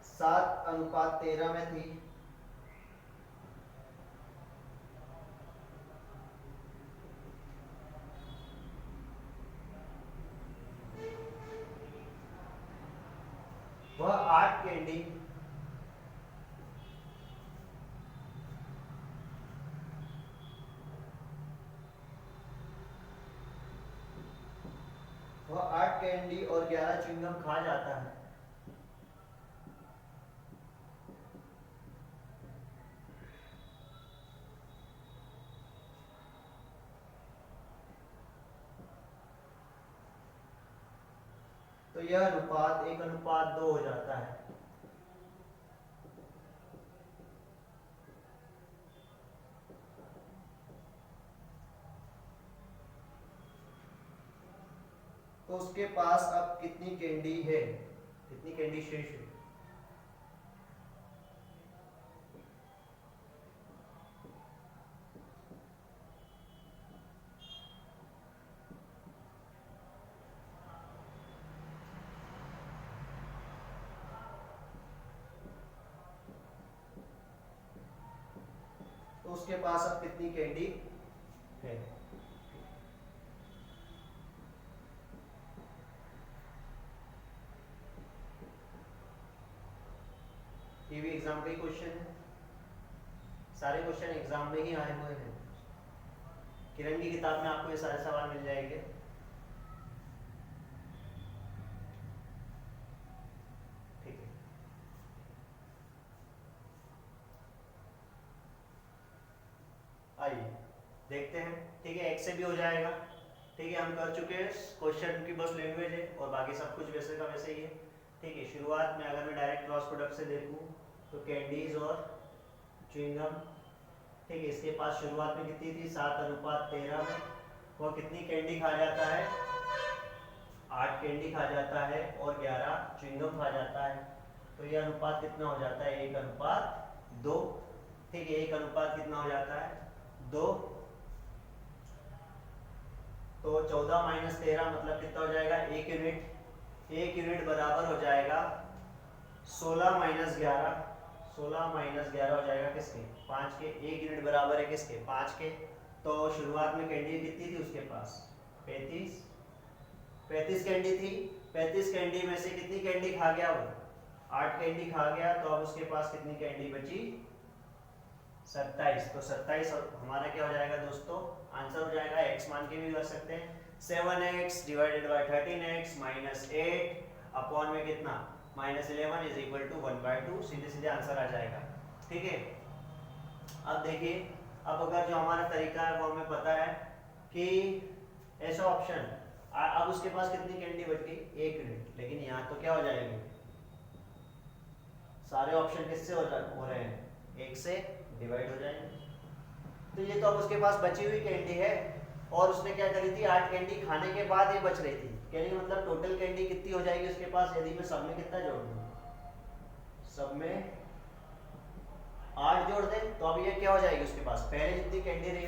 7:13 में थी। वह 8 कैंडी और 11 च्युइंगम खा जाता है। तो यह अनुपात 1:2 हो जाता है। तो उसके पास अब कितनी कैंडी है? कितनी कैंडी शेष है? तो उसके पास अब कितनी कैंडी है? ये भी एग्जाम का ही क्वेश्चन है। सारे क्वेश्चन एग्जाम में ही आए हुए हैं। किरण की किताब में आपको ये सारे सवाल मिल जाएंगे। ठीक है, आइए देखते हैं। ठीक है, एक से भी हो जाएगा। ठीक है, हम कर चुके हैं। क्वेश्चन की बस लैंग्वेज है और बाकी सब कुछ वैसे का वैसे ही है। ठीक है, शुरुआत में अगर मैं डायरेक्ट क्रॉस प्रोडक्ट से देखूं तो कैंडीज और च्युइंगम। ठीक है, इसके पास शुरुआत में कितनी थी? 7:13 में। वो कितनी कैंडी खा जाता है? 8 कैंडी खा जाता है और 11 च्युइंगम खा जाता है। तो ये अनुपात कितना हो जाता है? 1:2। ठीक है, 1 कितना हो जाता है? 2। तो 14 माइनस 13 मतलब कितना हो जाएगा? 1 यूनिट। 1 यूनिट बराबर हो जाएगा 16 माइनस 11। 16 माइनस 11 हो जाएगा किसके? 5 के। 1 यूनिट बराबर है किसके? 5 के। तो शुरुआत में कैंडी कितनी थी उसके पास? 35। 35 कैंडी थी। 35 कैंडी में से कितनी कैंडी खा गया वो? 8 कैंडी खा गया। तो अब उसके पास कितनी कैंडी बची? 27। तो 27 हमारा क्या हो जाएगा दोस्तों? आंसर हो जाएगा। एक्स मान के भी कर सकते हैं। 7x divided by 13x minus 8 upon में कितना? -11 इज इक्वल टू 1/2। सीधे सीधे आंसर आ जाएगा। ठीक है, अब देखिए, अब अगर जो हमारा तरीका है वो हमें पता है कि ऐसा ऑप्शन, अब उसके पास कितनी कैंडी बच गई? 1 यूनिट। लेकिन यहाँ तो क्या हो जाएगी? सारे ऑप्शन किससे हो रहे हैं? 1 से डिवाइड हो जाएंगे। तो ये तो अब उसके पास बची हुई कैंडी है और उसने क्या करी थी, 8 कैंडी खाने के बाद ये बच रही थी। कहने का मतलब टोटल कैंडी कितनी हो जाएगी उसके पास यदि मैं सब में कितना जोड़ दूँ, सब में 8 जोड़ दें तो अब ये क्या हो जाएगी उसके पास, पहले जितनी कैंडी रही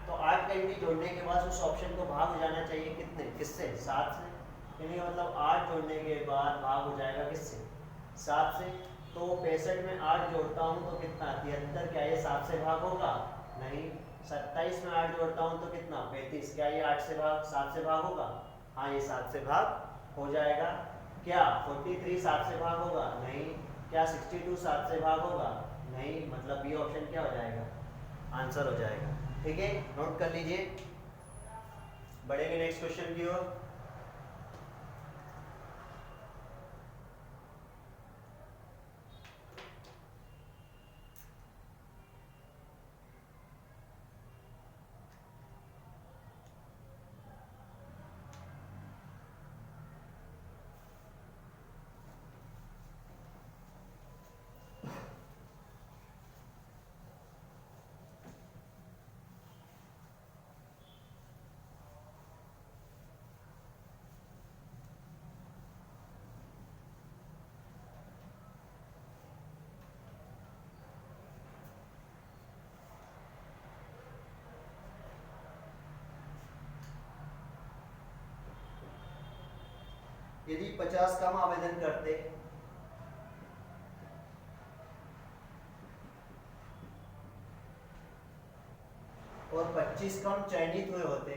तो 8 कैंडी जोड़ने के बाद उस ऑप्शन को भाग हो जाना चाहिए कितने, किससे, 7 से। कहने का मतलब 8 जोड़ने के बाद भाग हो जाएगा किससे, 7 से। तो 65 में 8 जोड़ता हूँ तो कितना 73, क्या ये 7 से भाग होगा, नहीं। 27 में 8 जोड़ता हूँ तो कितना 35, क्या ये 8 से भाग 7 से भाग होगा, हाँ ये 7 से भाग हो जाएगा। क्या 43 7 से भाग होगा, नहीं। क्या 62 7 से भाग होगा, नहीं। मतलब बी ऑप्शन क्या हो जाएगा, आंसर हो जाएगा। ठीक है, नोट कर लीजिए। बढ़ेंगे नेक्स्ट क्वेश्चन की ओर। यदि 50 कम आवेदन करते और 25 कम चयनित हुए होते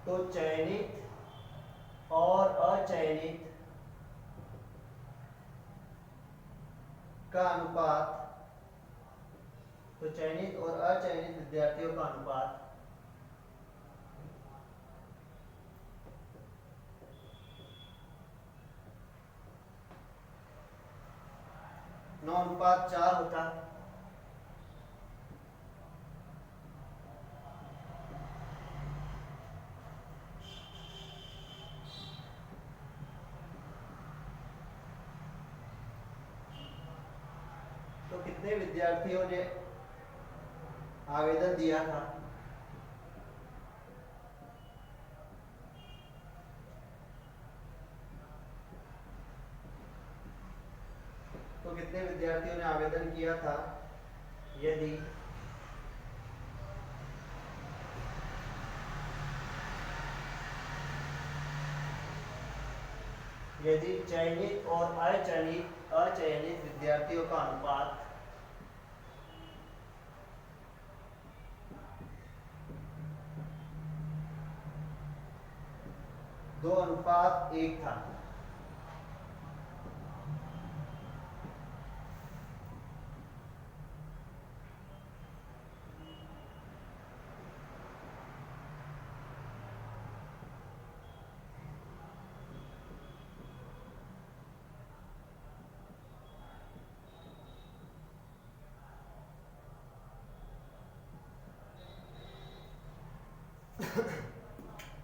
तो चयनित और अचयनित का अनुपात, तो चयनित और अचयनित विद्यार्थियों का अनुपात 9:4 होता। तो कितने विद्यार्थियों ने आवेदन दिया था, तो कितने विद्यार्थियों ने आवेदन किया था यदि चयनित और अचयनित विद्यार्थियों का अनुपात 2:1 था।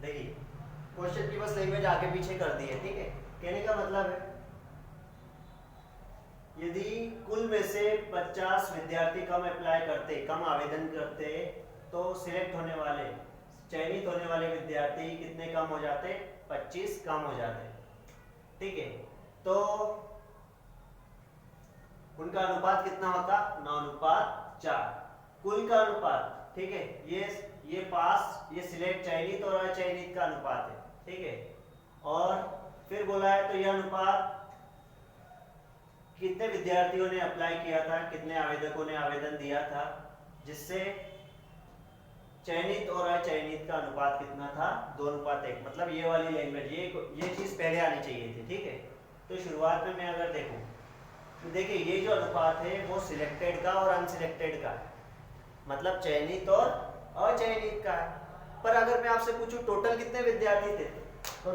देखिए क्वेश्चन की बस लैंग्वेज आगे पीछे कर दी है, ठीक है। कहने का मतलब है यदि कुल में से 50 विद्यार्थी कम अप्लाई करते, कम आवेदन करते, तो सिलेक्ट होने वाले, चयनित होने वाले विद्यार्थी कितने कम हो जाते, 25 कम हो जाते, ठीक है। तो उनका अनुपात कितना होता, 9:4 कुल का अनुपात, ठीक है। ये पास, ये सिलेक्ट, चयनित और अचयनित का अनुपात है, ठीक है। और फिर बोला है तो यह अनुपात कितने विद्यार्थियों ने अप्लाई किया था, कितने आवेदकों ने आवेदन दिया था, जिससे चयनित और अचयनित का अनुपात कितना था, 2:1। मतलब ये वाली लैंग्वेज, ये चीज पहले आनी चाहिए थी, ठीक है। तो शुरुआत में मैं अगर देखूं तो देखिए ये जो अनुपात है वो सिलेक्टेड का और अनसिलेक्टेड का है, मतलब चयनित और अचयनित का है। पर अगर मैं आपसे पूछूं टोटल कितने विद्यार्थी थे, तो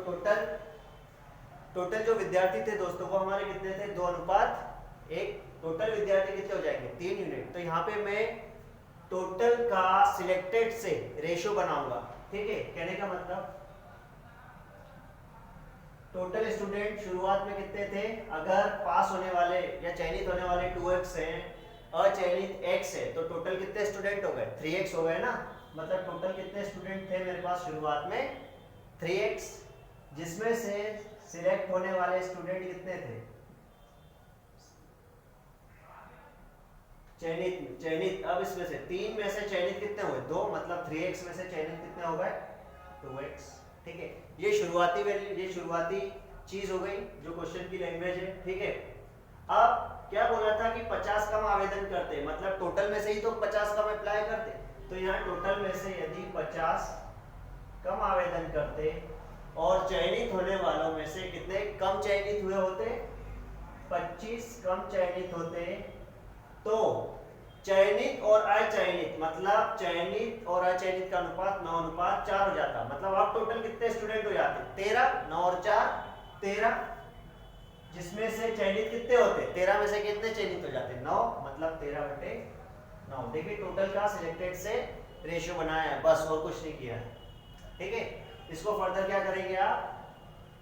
टोटल जो विद्यार्थी थे दोस्तों वो हमारे कितने थे, 2:1। टोटल विद्यार्थी कितने हो जाएंगे, 3 यूनिट। तो यहाँ पे मैं टोटल का सिलेक्टेड से रेशो बनाऊंगा, ठीक है। कहने का मतलब टोटल स्टूडेंट शुरुआत में कितने थे, अगर पास होने वाले या चयनित होने वाले 2x हैं, अचयनित x है, तो टोटल कितने स्टूडेंट हो गए, 3x हो गए ना। मतलब टोटल कितने स्टूडेंट थे मेरे पास शुरुआत में, 3x, जिसमें से सिलेक्ट होने वाले स्टूडेंट कितने थे, चयनित चयनित अब इसमें से 3 में से चयनित कितने हुए, 2, मतलब 3x में से चयनित कितने हो गए, 2x। ठीक है, ये शुरुआती वैल्यू, ये शुरुआती चीज हो गई जो क्वेश्चन की लैंग्वेज है। ठीक है, अब क्या बोला था कि 50 कम आवेदन करते, मतलब टोटल में से ही तो 50 कम अप्लाई करते, तो यहाँ टोटल में से यदि 50 कम आवेदन करते और चयनित होने वालों में से कितने कम चयनित हुए होते, 25 कम चयनित होते, तो चयनित और अचयनित, मतलब चयनित और अचयनित का अनुपात 9:4 हो जाता। मतलब आप टोटल कितने स्टूडेंट हो जाते, 13, 9 और 4 13, जिसमें से चयनित कितने होते, 13 में से कितने चयनित हो जाते, 9, मतलब 13/9। देखिए टोटल का सिलेक्टेड से रेशियो बनाया है, बस और कुछ नहीं किया है। ठीक है, इसको फर्दर क्या करेंगे आप,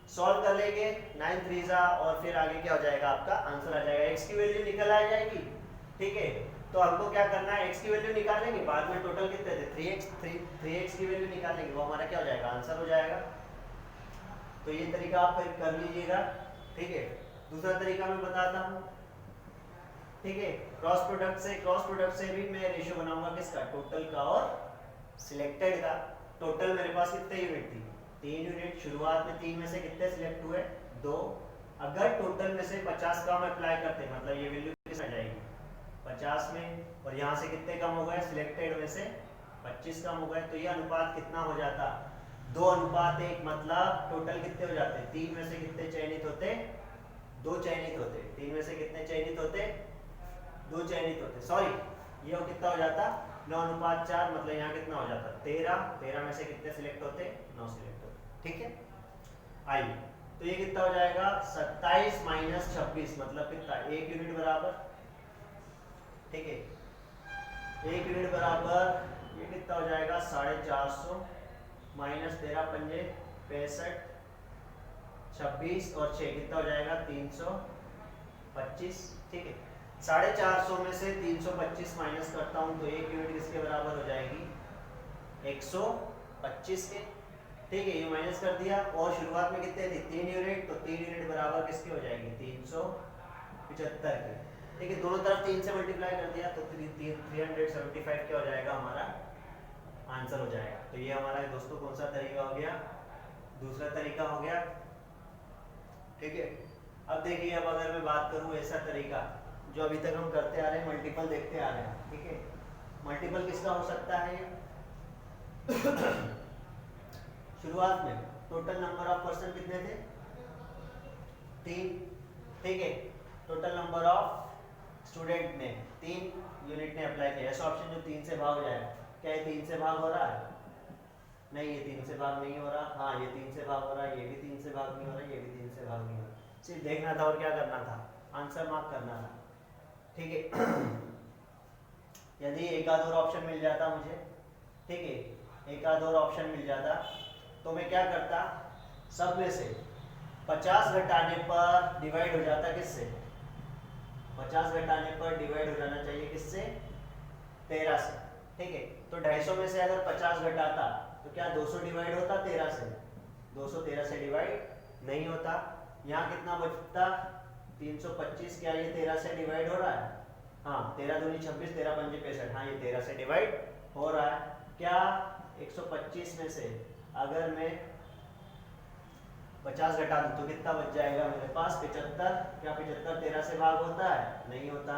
सॉल्व कर लेंगे 9 3 और फिर आगे क्या हो जाएगा, आपका आंसर आ जाएगा, x की वैल्यू निकल आ जाएगी। ठीक है, तो हमको क्या करना है, x की वैल्यू निकालेंगे, बाद में टोटल कितने थे, 3x की वैल्यू निकालेंगे, वो हमारा क्या हो जाएगा, आंसर हो जाएगा। तो ये तरीका आप फिर कर लीजिएगा। ठीक है, दूसरा तरीका मैं बताता हूँ। ठीक है, क्रॉस प्रोडक्ट से भी मैं रेशियो बनाऊंगा, किसका, टोटल का और सिलेक्टेड का। टोटल मेरे पास कितने यूनिट थी, 3 यूनिट, शुरुआत में 3 में से कितने सिलेक्ट हुए, 2। अगर टोटल में से 50 कम अप्लाई करते, मतलब ये वैल्यू किस में जाएगी, 50 में, और यहाँ से कितने कम हो गए, सिलेक्टेड में से 25 कम हो गए, तो ये अनुपात कितना हो जाता, 2:1, मतलब टोटल कितने हो जाते, 3 में से कितने चयनित होते, 2 चयनित होते, 3 में से कितने चयनित होते, 2 चयनित होते, सॉरी, ये कितना हो जाता, 9:4, मतलब यहाँ कितना हो जाता, 13 में से कितने सिलेक्ट होते, 9 सिलेक्ट होते। ठीक है, आइए, तो ये कितना हो जाएगा, 27 - 26, मतलब कितना, 1 यूनिट बराबर। ठीक है, 1 यूनिट बराबर, ये कितना हो जाएगा, 450 - 13 पंजे 65, 26 और 6 कितना हो जाएगा, 325। ठीक है, 450 में से 325 माइनस करता हूँ तो 1 यूनिट किसके बराबर हो जाएगी, 125 के। ठीक है, ये माइनस कर दिया, और शुरुआत में कितने थी, 3 यूनिट, तो 3 यूनिट बराबर किसके हो जाएगी, 375 के। ठीक है, दोनों तरफ 3 से मल्टीप्लाई कर दिया, तो 375 क्या हो जाएगा, हमारा आंसर हो जाएगा। तो ये हमारा दोस्तों कौन सा तरीका हो गया, दूसरा तरीका हो गया। ठीक है, अब देखिए, अब अगर मैं बात करूं ऐसा तरीका जो अभी तक हम करते आ रहे हैं, मल्टीपल देखते आ रहे हैं। ठीक है, मल्टीपल किसका हो सकता है, शुरुआत में टोटल नंबर ऑफ पर्सन कितने थे, 3। ठीक है, टोटल नंबर ऑफ स्टूडेंट ने 3 यूनिट ने अप्लाई किया, ऐसा ऑप्शन जो 3 से भाग जाए, क्या ये 3 से भाग हो रहा है, नहीं ये 3 से भाग नहीं हो रहा, हाँ ये 3 से भाग हो रहा है, ये भी 3 से भाग नहीं हो रहा, ये भी 3 से भाग नहीं हो रहा, सिर्फ देखना था और क्या करना था, आंसर मार्क करना था। ठीक है, यदि एक आध और ऑप्शन मिल जाता मुझे, ठीक है, एक आध और ऑप्शन मिल जाता, तो मैं क्या करता, सब में से 50 घटाने पर डिवाइड हो जाता, किससे, 50 घटाने पर डिवाइड हो जाना चाहिए किससे, 13 से। ठीक है, तो 250 में से अगर 50 घटाता तो क्या 200 डिवाइड होता 13 से, 200 13 से डिवाइड नहीं होता। यहाँ कितना बचता, 325, क्या ये 13 से डिवाइड हो रहा है, हाँ 13 दूनी 26, 13 पंजे 65, हाँ ये 13 से डिवाइड हो रहा है। क्या 125 में से अगर मैं 50 घटा दूं तो कितना बच जाएगा मेरे पास, 75। क्या 75 13 से भाग होता है, नहीं होता,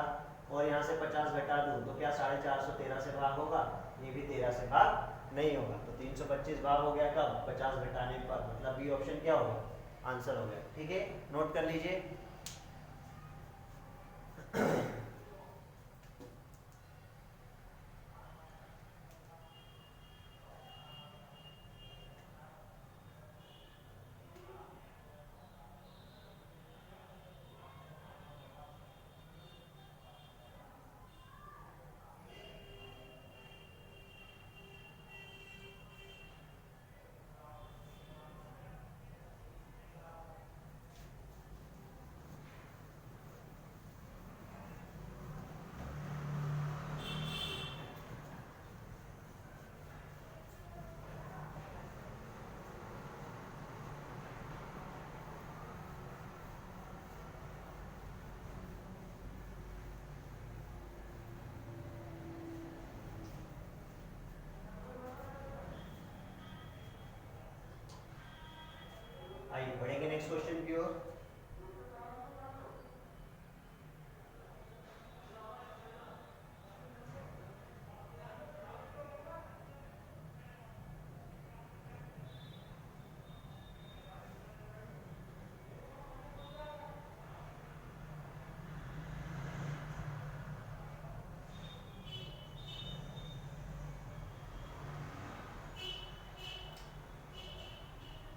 और यहाँ से 50 घटा दूं तो क्या 450 13 से भाग होगा, ये भी 13 से भाग नहीं होगा, तो 325 भाग हो गया कब, 50 घटाने पर, मतलब बी ऑप्शन क्या होगा, आंसर हो गया। ठीक है, नोट कर लीजिए। नेक्स्ट क्वेश्चन की ओर।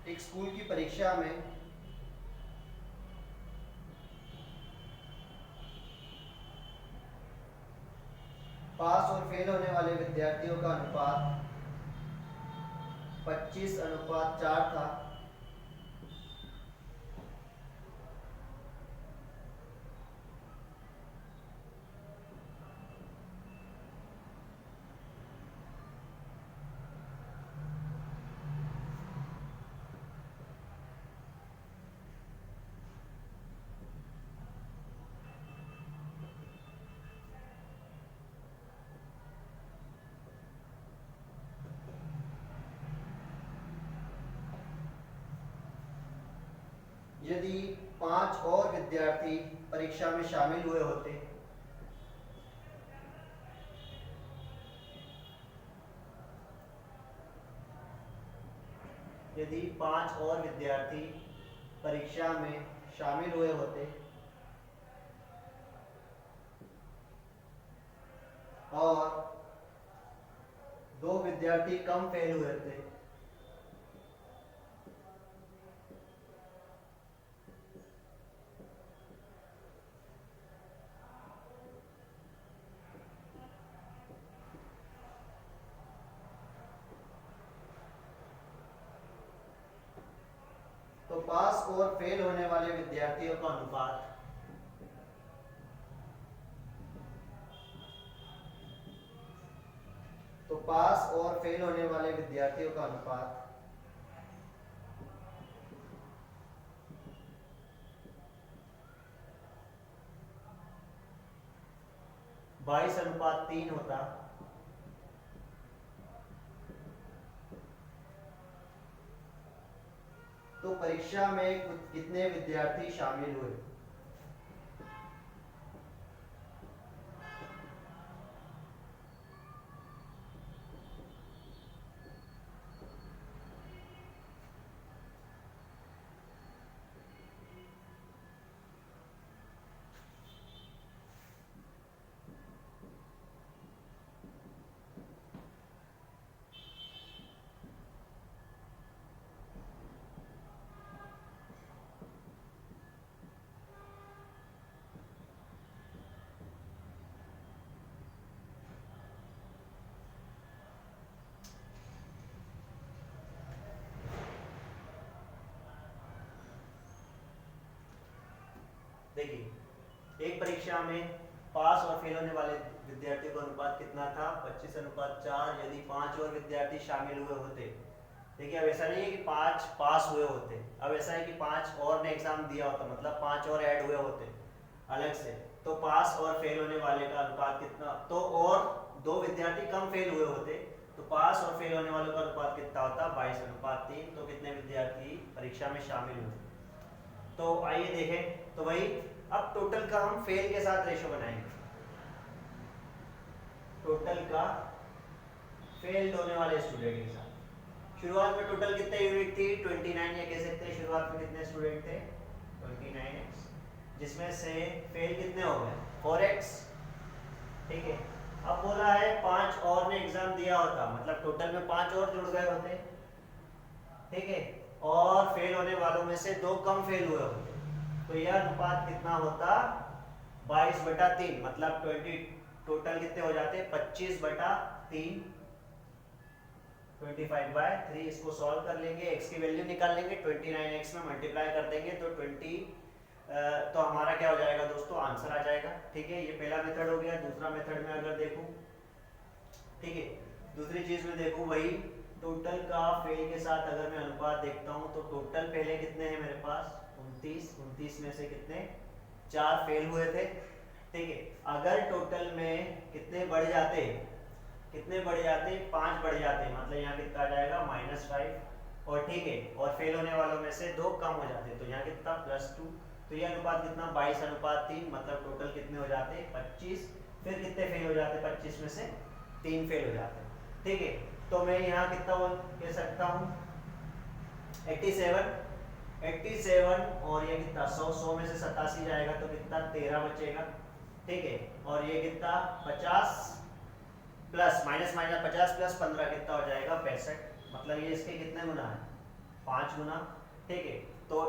एक स्कूल की परीक्षा में पास और फेल होने वाले विद्यार्थियों का अनुपात 25:4 था। यदि 5 और विद्यार्थी परीक्षा में शामिल हुए होते यदि 5 और विद्यार्थी परीक्षा में शामिल हुए होते और 2 विद्यार्थी कम फेल हुए थे, तो पास और फेल होने वाले विद्यार्थियों का अनुपात पास और फेल होने वाले विद्यार्थियों का अनुपात 22:3 होता। तो परीक्षा में कितने विद्यार्थी शामिल हुए? देखिए, एक परीक्षा में पास और फेल होने वाले विद्यार्थियों का अनुपात कितना था? 25:4। यदि 5 और विद्यार्थी शामिल हुए होते, देखिए अब ऐसा नहीं है कि 5 पास हुए होते, अब ऐसा है कि 5 और ने एग्जाम दिया होता, मतलब 5 और ऐड हुए होते अलग से, तो पास और फेल होने वाले का अनुपात कितना? तो और 2 विद्यार्थी कम फेल हुए होते, तो पास और फेल होने वालों का अनुपात कितना होता? 22:3। तो कितने विद्यार्थी परीक्षा में शामिल हुए? तो आइए देखें, तो वही अब टोटल का हम फेल के साथ रेशो बनाएंगे। टोटल का फेल होने वाले स्टूडेंट के साथ शुरुआत में टोटल कितने यूनिट थी? 29, या कह सकते हैं शुरुआत में कितने स्टूडेंट थे? 29x, जिसमें से फेल कितने हो गए? 4x। ठीक है, अब बोला है 5 और ने एग्जाम दिया होता, मतलब टोटल में 5 और जुड़ गए होते। ठीक है, और फेल होने वालों में से 2 कम फेल हुए होते, तो यह अनुपात कितना होता? 22/3, मतलब 20। टोटल कितने हो जाते? 25/3, 25/3। इसको सॉल्व कर लेंगे, x की वैल्यू निकाल लेंगे, 29x में मल्टीप्लाई कर देंगे तो 20, तो हमारा क्या हो जाएगा दोस्तों? आंसर आ जाएगा। ठीक है, ये पहला मेथड हो गया। दूसरा मेथड में अगर देखूं, ठीक है, दूसरी चीज में देखूं, वही टोटल का फेल के साथ अगर मैं अनुपात देखता हूं, तो टोटल पहले कितने हैं मेरे पास? 29 में से कितने? 4 फेल हुए थे। ठीक है, अगर टोटल में कितने बढ़ जाते? 5 बढ़ जाते, मतलब यहाँ कितना आ जाएगा? -5। और ठीक है, और फेल होने वालों में से 2 कम हो जाते, तो यहाँ कितना +2, तो ये अनुपात कितना 22:3, मतलब टोटल कितने हो जाते 25। फिर कितने फेल हो जाते 25 में से 3 फेल हो जाते, ठीक है। तो मैं यहाँ कितना कह सकता हूँ 87, 87 और ये कितना 100 में से 87 जाएगा तो कितना 13 बचेगा, ठीक है। और ये कितना 50 प्लस माइनस माइनस 50 प्लस 15 कितना हो जाएगा 65, मतलब ये इसके कितने गुना है 5 गुना, ठीक है। तो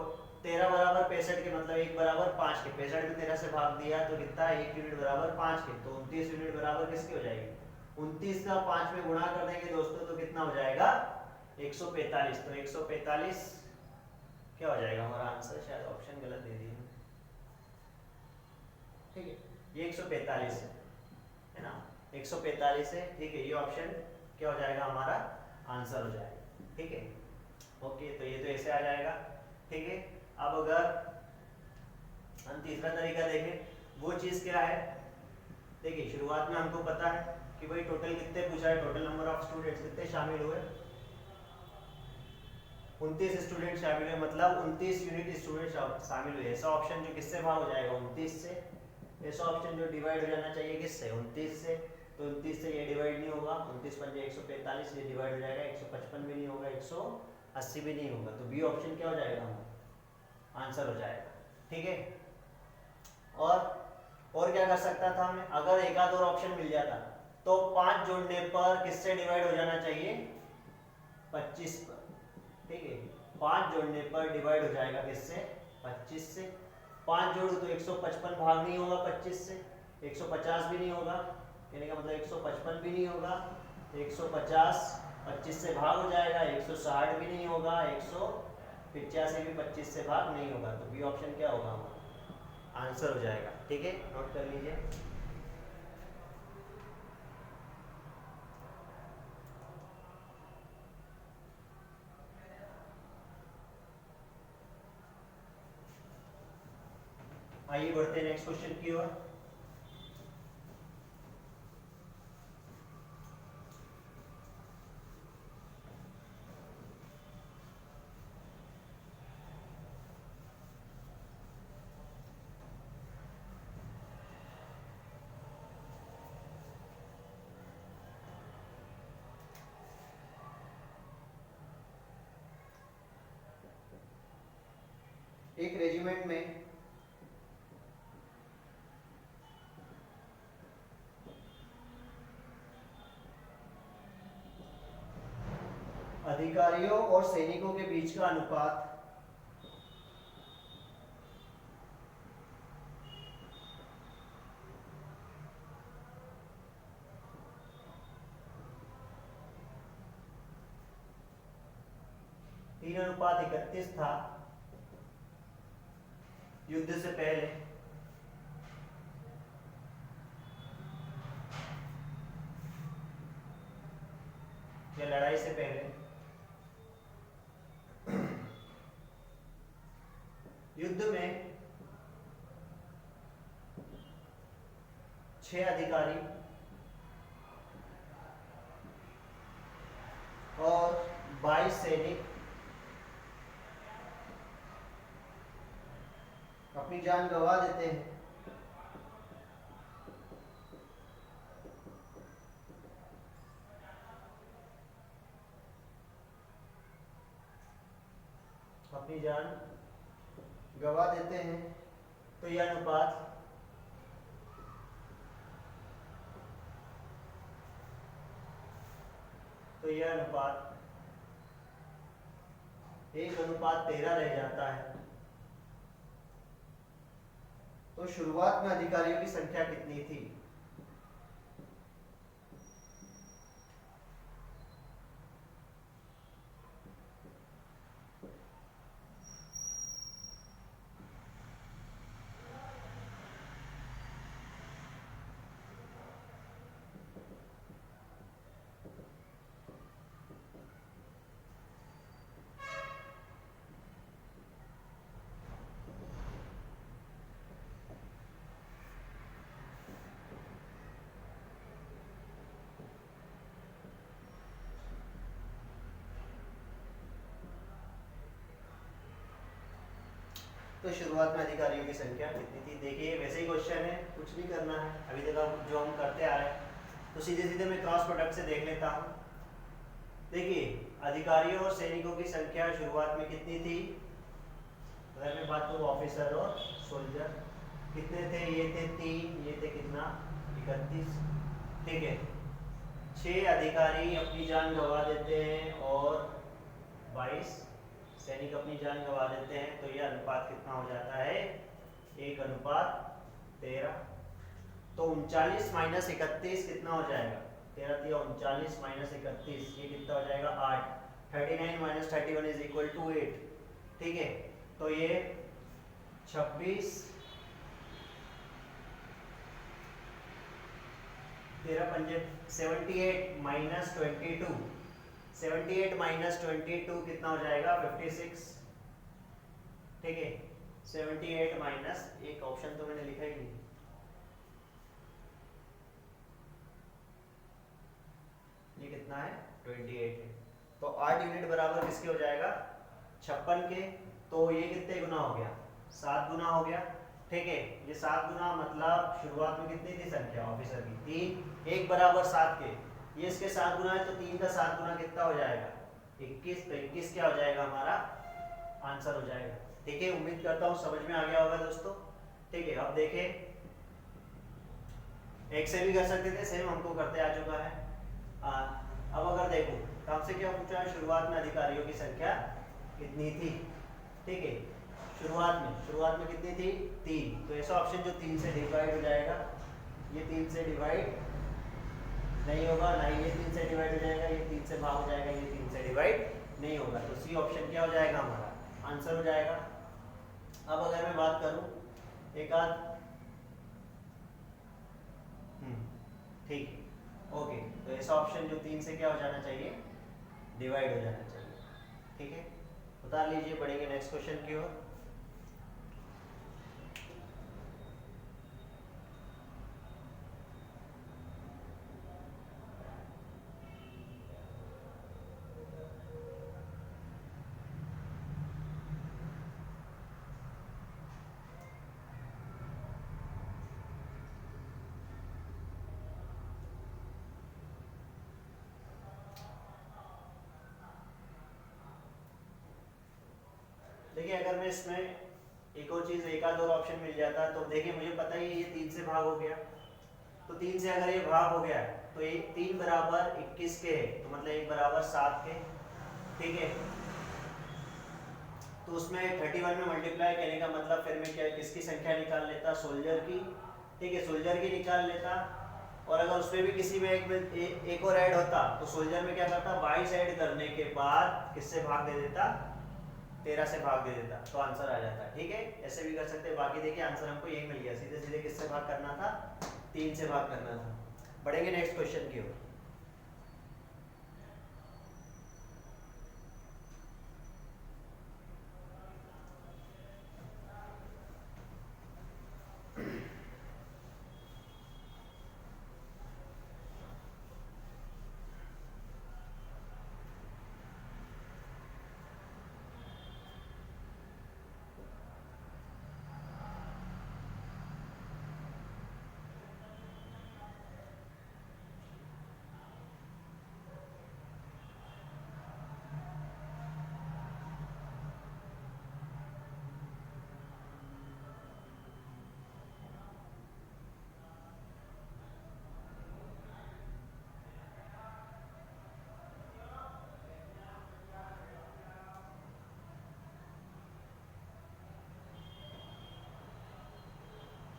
13 बराबर 65 के मतलब 1 बराबर 5 के, 65 में 13 से भाग दिया तो कितना 1 यूनिट बराबर 5 के, तो 29 यूनिट बराबर किसकी हो जाएगी 29 का 5 में गुणा कर देंगे दोस्तों तो कितना हो जाएगा 145, तो 145 क्या हो जाएगा हमारा आंसर, शायद ऑप्शन गलत दे दिए, ठीक है। ये 145 है ना, 145 है, ठीक है। ये ऑप्शन क्या हो जाएगा हमारा आंसर हो जाएगा, ठीक है। ओके, तो ये तो ऐसे आ जाएगा, ठीक है। अब अगर हम तीसरा तरीका देखें, वो चीज क्या है, देखिए शुरुआत में हमको पता है कि भाई टोटल कितने पूछा है, टोटल नंबर ऑफ स्टूडेंट्स कितने शामिल हुए 29 स्टूडेंट शामिल हुए, मतलब 29 यूनिट स्टूडेंट शामिल हुए। ऐसा ऑप्शन जो किससे भाग हो जाएगा 29 से, ऐसा ऑप्शन जो डिवाइड हो जाना चाहिए किससे 29 से, तो 29 से ये डिवाइड नहीं होगा, 29 पंजे 145, ये डिवाइड हो जाएगा 155 भी नहीं होगा, 180 भी नहीं होगा, तो बी ऑप्शन क्या हो जाएगा हमारा आंसर हो जाएगा, ठीक है। और क्या कर सकता था मैं, अगर एक आध और ऑप्शन मिल जाता तो 5 जोड़ने पर किससे डिवाइड हो जाना चाहिए 25 पर, ठीक है। 5 जोड़ने पर डिवाइड हो जाएगा किससे 25 से, 5 जोड़ू तो 155 भाग नहीं होगा 25 से, 150 भी नहीं होगा, कहने का मतलब 155 भी नहीं होगा, 150 25 से भाग हो जाएगा, 160 भी नहीं होगा, 185 भी 25 से भाग नहीं होगा, तो बी ऑप्शन क्या होगा हमारा आंसर हो जाएगा, ठीक है। नोट कर लीजिए। आइए बढ़ते हैं नेक्स्ट क्वेश्चन की ओर। एक रेजिमेंट में अधिकारियों और सैनिकों के बीच का अनुपात 3:31 था युद्ध से पहले, या लड़ाई से पहले। युद्ध में 6 अधिकारी और 22 सैनिक अपनी जान गंवा देते हैं। अपनी जान गंवा देते हैं, तो यह अनुपात तो यह अनुपात 1:13 रह जाता है। तो शुरुआत में अधिकारियों की संख्या कितनी थी, तो शुरुआत में अधिकारियों की संख्या कितनी थी? देखिए वैसे ही क्वेश्चन है, कुछ नहीं करना है अभी तक हम जो हम करते आ रहे हैं, तो सीधे सीधे मैं क्रॉस प्रोडक्ट से देख लेता हूँ। देखिए अधिकारियों और सैनिकों की संख्या शुरुआत में कितनी थी? अगर मैं बात करूँ ऑफिसर और सोल्जर कितने थे? ये थे 3, ये थे कितना 31। ठीक है, 6 अधिकारी अपनी जान गंवा देते हैं और 22 सैनिक अपनी जान गंवा देते हैं, तो यह अनुपात कितना हो जाता है? 1:13। तो 39 माइनस 31 कितना हो जाएगा? 13 या 39 माइनस 31 ये कितना हो जाएगा? 8। 39 माइनस 31 इज इक्वल टू 8। ठीक है, तो ये 26 13 पंजे 78 माइनस 22, 78 माइनस 22 कितना हो जाएगा? 56। ठीक है, 78 माइनस, एक ऑप्शन तो मैंने लिखा ही नहीं, ये कितना है? 28 है। तो 8 यूनिट बराबर किसके हो जाएगा? 56 के। तो ये कितने गुना हो गया? 7 गुना हो गया। ठीक है, ये 7 गुना मतलब शुरुआत में कितनी थी संख्या ऑफिसर की? 3। 1 बराबर 7 के, ये इसके 7 गुना है, तो 3 का 7 गुना कितना हो जाएगा? 21। तो 21 क्या हो जाएगा? हमारा आंसर हो जाएगा। ठीक है, उम्मीद करता हूँ समझ में आ गया होगा दोस्तों। ठीक है, अब देखें, एक से भी कर सकते थे, सेम हमको करते आ चुका है। अब अगर देखो तो आपसे क्या पूछा है? शुरुआत में अधिकारियों की संख्या कितनी थी? ठीक है, शुरुआत में कितनी थी? 3। तो ऐसा ऑप्शन जो 3 से डिवाइड हो जाएगा, ये 3 से डिवाइड नहीं होगा, ना ही ये 3 से डिवाइड हो जाएगा, ये 3 से भाग हो जाएगा, ये 3 से डिवाइड नहीं होगा। तो सी ऑप्शन क्या हो जाएगा? हमारा आंसर हो जाएगा। अब अगर मैं बात करूं एक आध, ठीक है, ओके, तो ऐसा ऑप्शन जो 3 से क्या हो जाना चाहिए? डिवाइड हो जाना चाहिए। ठीक है, उतार लीजिए, बढ़ेंगे नेक्स्ट क्वेश्चन की ओर। देखिए अगर मैं इसमें एक और चीज, एक आध और ऑप्शन मिल जाता, तो देखिए मुझे पता ही ये 3 से भाग हो गया, तो 3 से अगर ये भाग हो गया है तो ये 3 बराबर 21 के है, तो मतलब 1 बराबर 7 के। ठीक है, तो उसमें 31 में मल्टीप्लाई करने का मतलब फिर मैं क्या किसकी संख्या निकाल लेता? सोल्जर की। ठीक है, सोल्जर की निकाल लेता, और अगर उसमें भी किसी में एक और ऐड होता तो सोल्जर में क्या करता? 22 ऐड करने के बाद किससे भाग दे देता? 13 से भाग दे देता, तो आंसर आ जाता। ठीक है, ऐसे भी कर सकते हैं। बाकी देखिए आंसर हमको यही मिल गया, सीधे सीधे किससे भाग करना था? 3 से भाग करना था। बढ़ेंगे नेक्स्ट क्वेश्चन की ओर।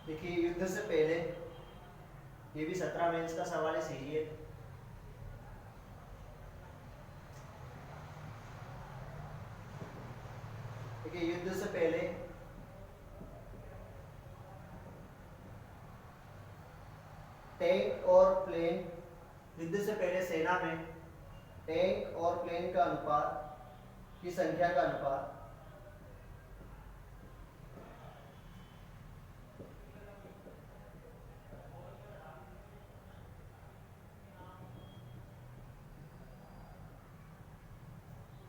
देखिए युद्ध से पहले, ये भी 17 मेंस का सवाल है, सीरियल। देखिए युद्ध से पहले टैंक और प्लेन, युद्ध से पहले सेना में टैंक और प्लेन का अनुपात की संख्या का अनुपात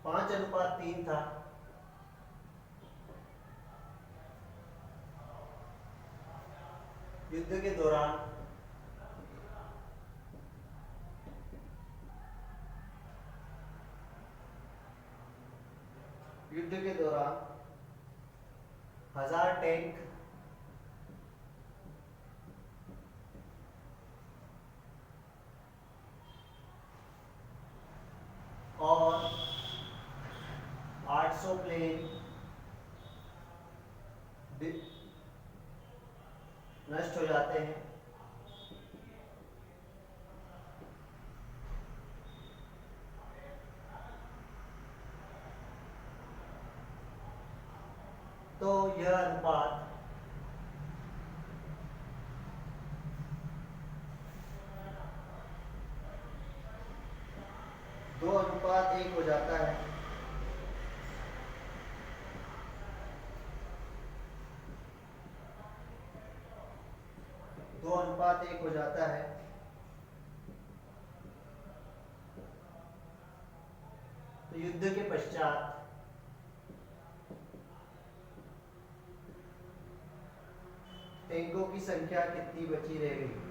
5:3 था। युद्ध के दौरान युद्ध के दौरान 1000 टैंक और 800 प्लेन नष्ट हो जाते हैं। तो यह अनुपात दो अनुपात एक हो जाता है। दो अनुपात एक हो जाता है। तो युद्ध के पश्चात टैंकों की संख्या कितनी बची रह गई?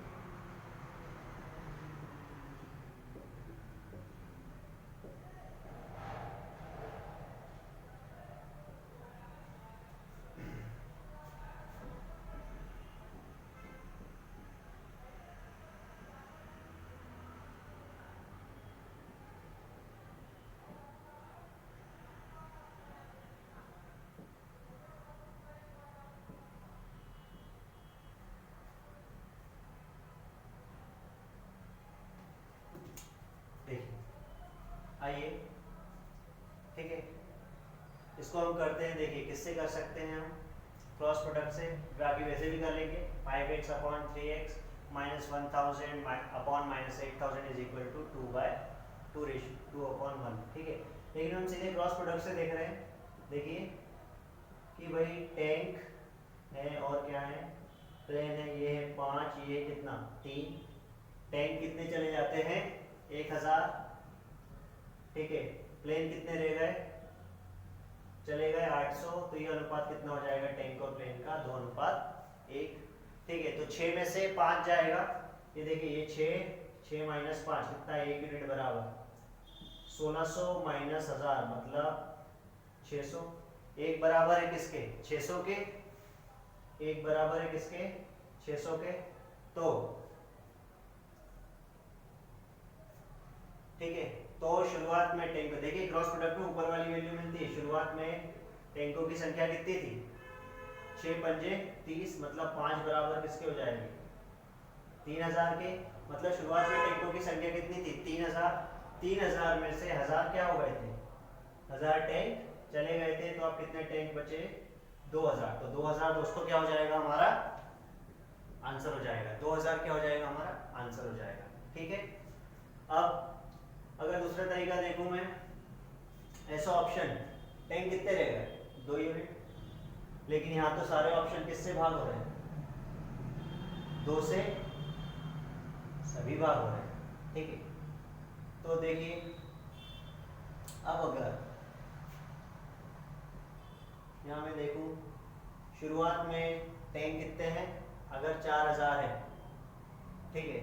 आइए, ठीक है, इसको हम करते हैं। देखिए किससे कर सकते हैं हम? क्रॉस प्रोडक्ट से। बाकी वैसे भी कर लेंगे। 5x upon 3x minus 1000 upon minus 8000 is equal to 2/2 ratio 2/1, ठीक है। लेकिन हम सीधे क्रॉस प्रोडक्ट से देख रहे हैं। देखिए कि भाई टैंक है और क्या है, प्लेन है। ये है 5, ये कितना 3। टैंक कितने चले जाते हैं? 1000, ठीक है। प्लेन कितने रह गए? चले गए 800। तो ये अनुपात कितना हो जाएगा टैंक और प्लेन का? 2:1, ठीक है। तो 6 में से 5 जाएगा। ये देखिए ये 6 माइनस 5 कितना? 1 यूनिट बराबर 1600 माइनस 1000 मतलब 600। एक बराबर है किसके? 600 के। एक बराबर है किसके? 600 के। तो ठीक है, तो शुरुआत में टैंक, देखिए क्रॉस प्रोडक्ट में ऊपर वाली वैल्यू मिलती है। शुरुआत में टैंकों की संख्या कितनी थी? 6 पंजे 30 मतलब 5 बराबर किसके हो जाएंगे? 3000 के। मतलब शुरुआत में टैंकों की संख्या कितनी थी? 3000। 3000 में से 1000 क्या हो गए थे? 1000 टैंक चले गए थे। तो अब कितने टैंक बचे? 2000। तो 2000 दोस्तों क्या हो जाएगा हमारा? आंसर हो जाएगा। 2000 क्या हो जाएगा हमारा? आंसर हो जाएगा, ठीक है। अब अगर दूसरा तरीका देखूं मैं, ऐसा ऑप्शन टैंक कितने रह गए? 2 यूनिट। लेकिन यहाँ तो सारे ऑप्शन किससे भाग हो रहे हैं? 2 से सभी भाग हो रहे हैं, ठीक है। तो देखिए अब अगर यहाँ मैं देखूं, शुरुआत में टैंक कितने हैं? अगर 4000 है, ठीक है,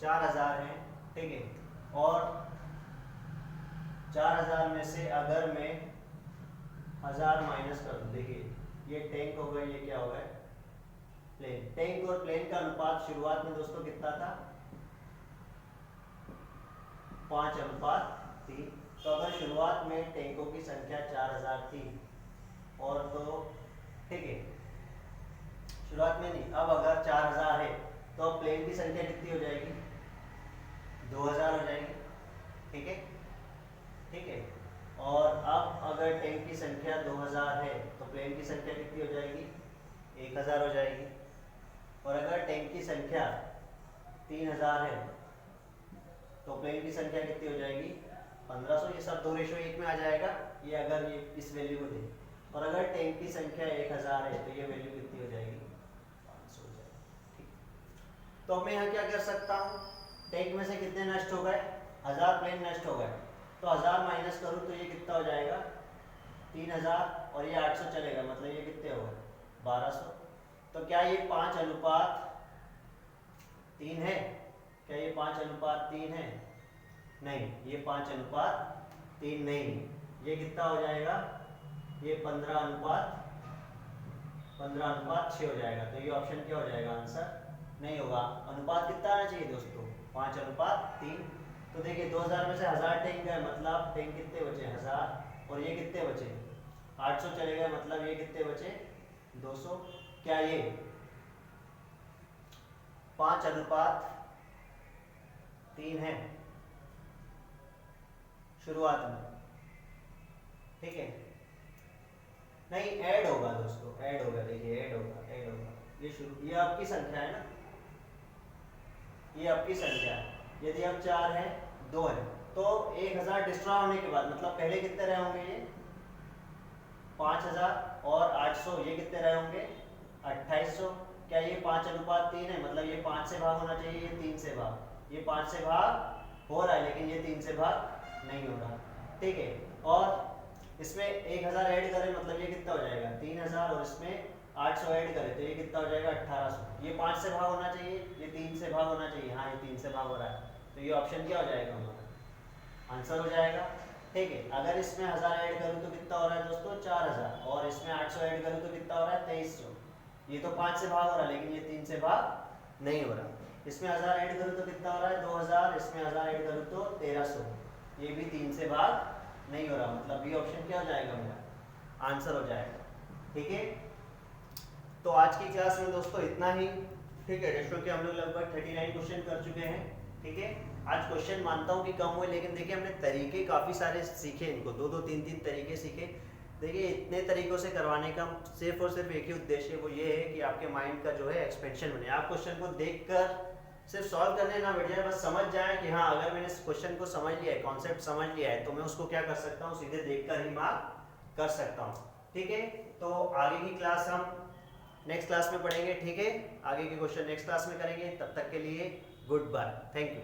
4000 है, ठीक है। और 4000 में से अगर मैं 1000 माइनस कर दूं, देखिए ये टैंक हो गए, ये क्या हो गए? प्लेन। टैंक और प्लेन का अनुपात शुरुआत में दोस्तों कितना था? 5:3। तो अगर शुरुआत में टैंकों की संख्या 4000 थी और तो ठीक है, शुरुआत में नहीं, अब अगर 4000 है तो अब प्लेन की संख्या कितनी हो जाएगी? 2000 हो जाएगी, ठीक है, ठीक है। और अब अगर टैंक की संख्या 2000 है तो प्लेन की संख्या कितनी हो जाएगी? 1000 हो जाएगी। और अगर टैंक की संख्या 3000 है तो प्लेन की संख्या कितनी हो जाएगी? 1500। ये सब 2:1 में आ जाएगा, ये अगर ये इस वैल्यू को दे। और अगर टैंक की संख्या 1000 है तो ये वैल्यू कितनी हो जाएगी? 500 हो जाएगी, ठीक। तो अब मैं यहाँ क्या कर सकता हूँ? टैंक में से कितने नष्ट हो गए? 1000 प्लेन नष्ट हो गए। तो 1000 माइनस करूँ तो ये कितना हो जाएगा? 3000। और ये 800 चलेगा, मतलब ये कितने हो गए? 1200। तो क्या ये 5:3 है? क्या ये 5:3 है? नहीं, ये 5:3 नहीं है। ये कितना हो जाएगा? ये 15:6 हो जाएगा। तो ये ऑप्शन क्या हो जाएगा? आंसर नहीं होगा। अनुपात कितना आना चाहिए दोस्तों? 5:3। तो देखिए 2000 में से 1000 टैंक गए, मतलब टैंक कितने बचे? 1000। और ये कितने बचे? 800 चले गए, मतलब ये कितने बचे? 200। क्या ये 5:3 है शुरुआत में? ठीक है, नहीं ऐड होगा दोस्तों, ऐड होगा। देखिए ऐड होगा, ऐड होगा। ये आपकी संख्या है ना, ये आपकी संख्या है। यदि अब 4 है, 2 है, तो 1000 डिस्ट्रॉय होने के बाद मतलब पहले कितने रहे होंगे? ये 5000 और 800, ये कितने रहे होंगे? 2800। क्या ये 5:3 है? मतलब ये 5 से भाग होना चाहिए, ये 3 से भाग। ये 5 से भाग हो रहा है, लेकिन ये 3 से भाग नहीं हो रहा। ठीक है, और इसमें 1000 ऐड करें, मतलब ये कितना हो जाएगा? 3000, और इसमें 800 ऐड करें तो ये कितना हो जाएगा? 1800। ये 5 से भाग होना चाहिए, ये 3 से भाग होना चाहिए। हाँ, ये 3 से भाग हो रहा है, तो ये ऑप्शन क्या हो जाएगा हमारा? आंसर हो जाएगा। ठीक है, अगर इसमें 1000 ऐड करूँ तो कितना हो रहा है दोस्तों? 4000, और इसमें 800 ऐड करूँ तो कितना हो रहा है? 2300। ये तो 5 से भाग हो रहा है, लेकिन ये 3 से भाग नहीं हो रहा। इसमें 1000 ऐड करूँ तो कितना हो रहा है? 2000। इसमें 1000 ऐड करूँ तो 1300। ये भी 3 से भाग नहीं हो रहा, मतलब बी ऑप्शन क्या हो जाएगा मेरा? आंसर हो जाएगा। ठीक है, तो आज की क्लास में दोस्तों इतना ही। ठीक है, रेशो के हम लोग लगभग 39 क्वेश्चन कर चुके हैं। ठीक है, आज क्वेश्चन मानता हूँ कि कम हुए, लेकिन देखिए हमने तरीके काफ़ी सारे सीखे, इनको 2-2, 3-3 तरीके सीखे। देखिए इतने तरीकों से करवाने का सिर्फ और सिर्फ एक ही उद्देश्य, वो ये है कि आपके माइंड का जो है एक्सपेंशन बने। आप क्वेश्चन को देखकर सिर्फ सॉल्व करने ना बैठ जाए, बस समझ जाए कि हाँ अगर मैंने इस क्वेश्चन को समझ लिया है, कॉन्सेप्ट समझ लिया है, तो मैं उसको क्या कर सकता हूँ? सीधे देखकर ही मार्क कर सकता हूँ। ठीक है, तो आगे की क्लास हम नेक्स्ट क्लास में पढ़ेंगे। ठीक है, आगे के क्वेश्चन नेक्स्ट क्लास में करेंगे। तब तक के लिए गुड बाय, थैंक यू।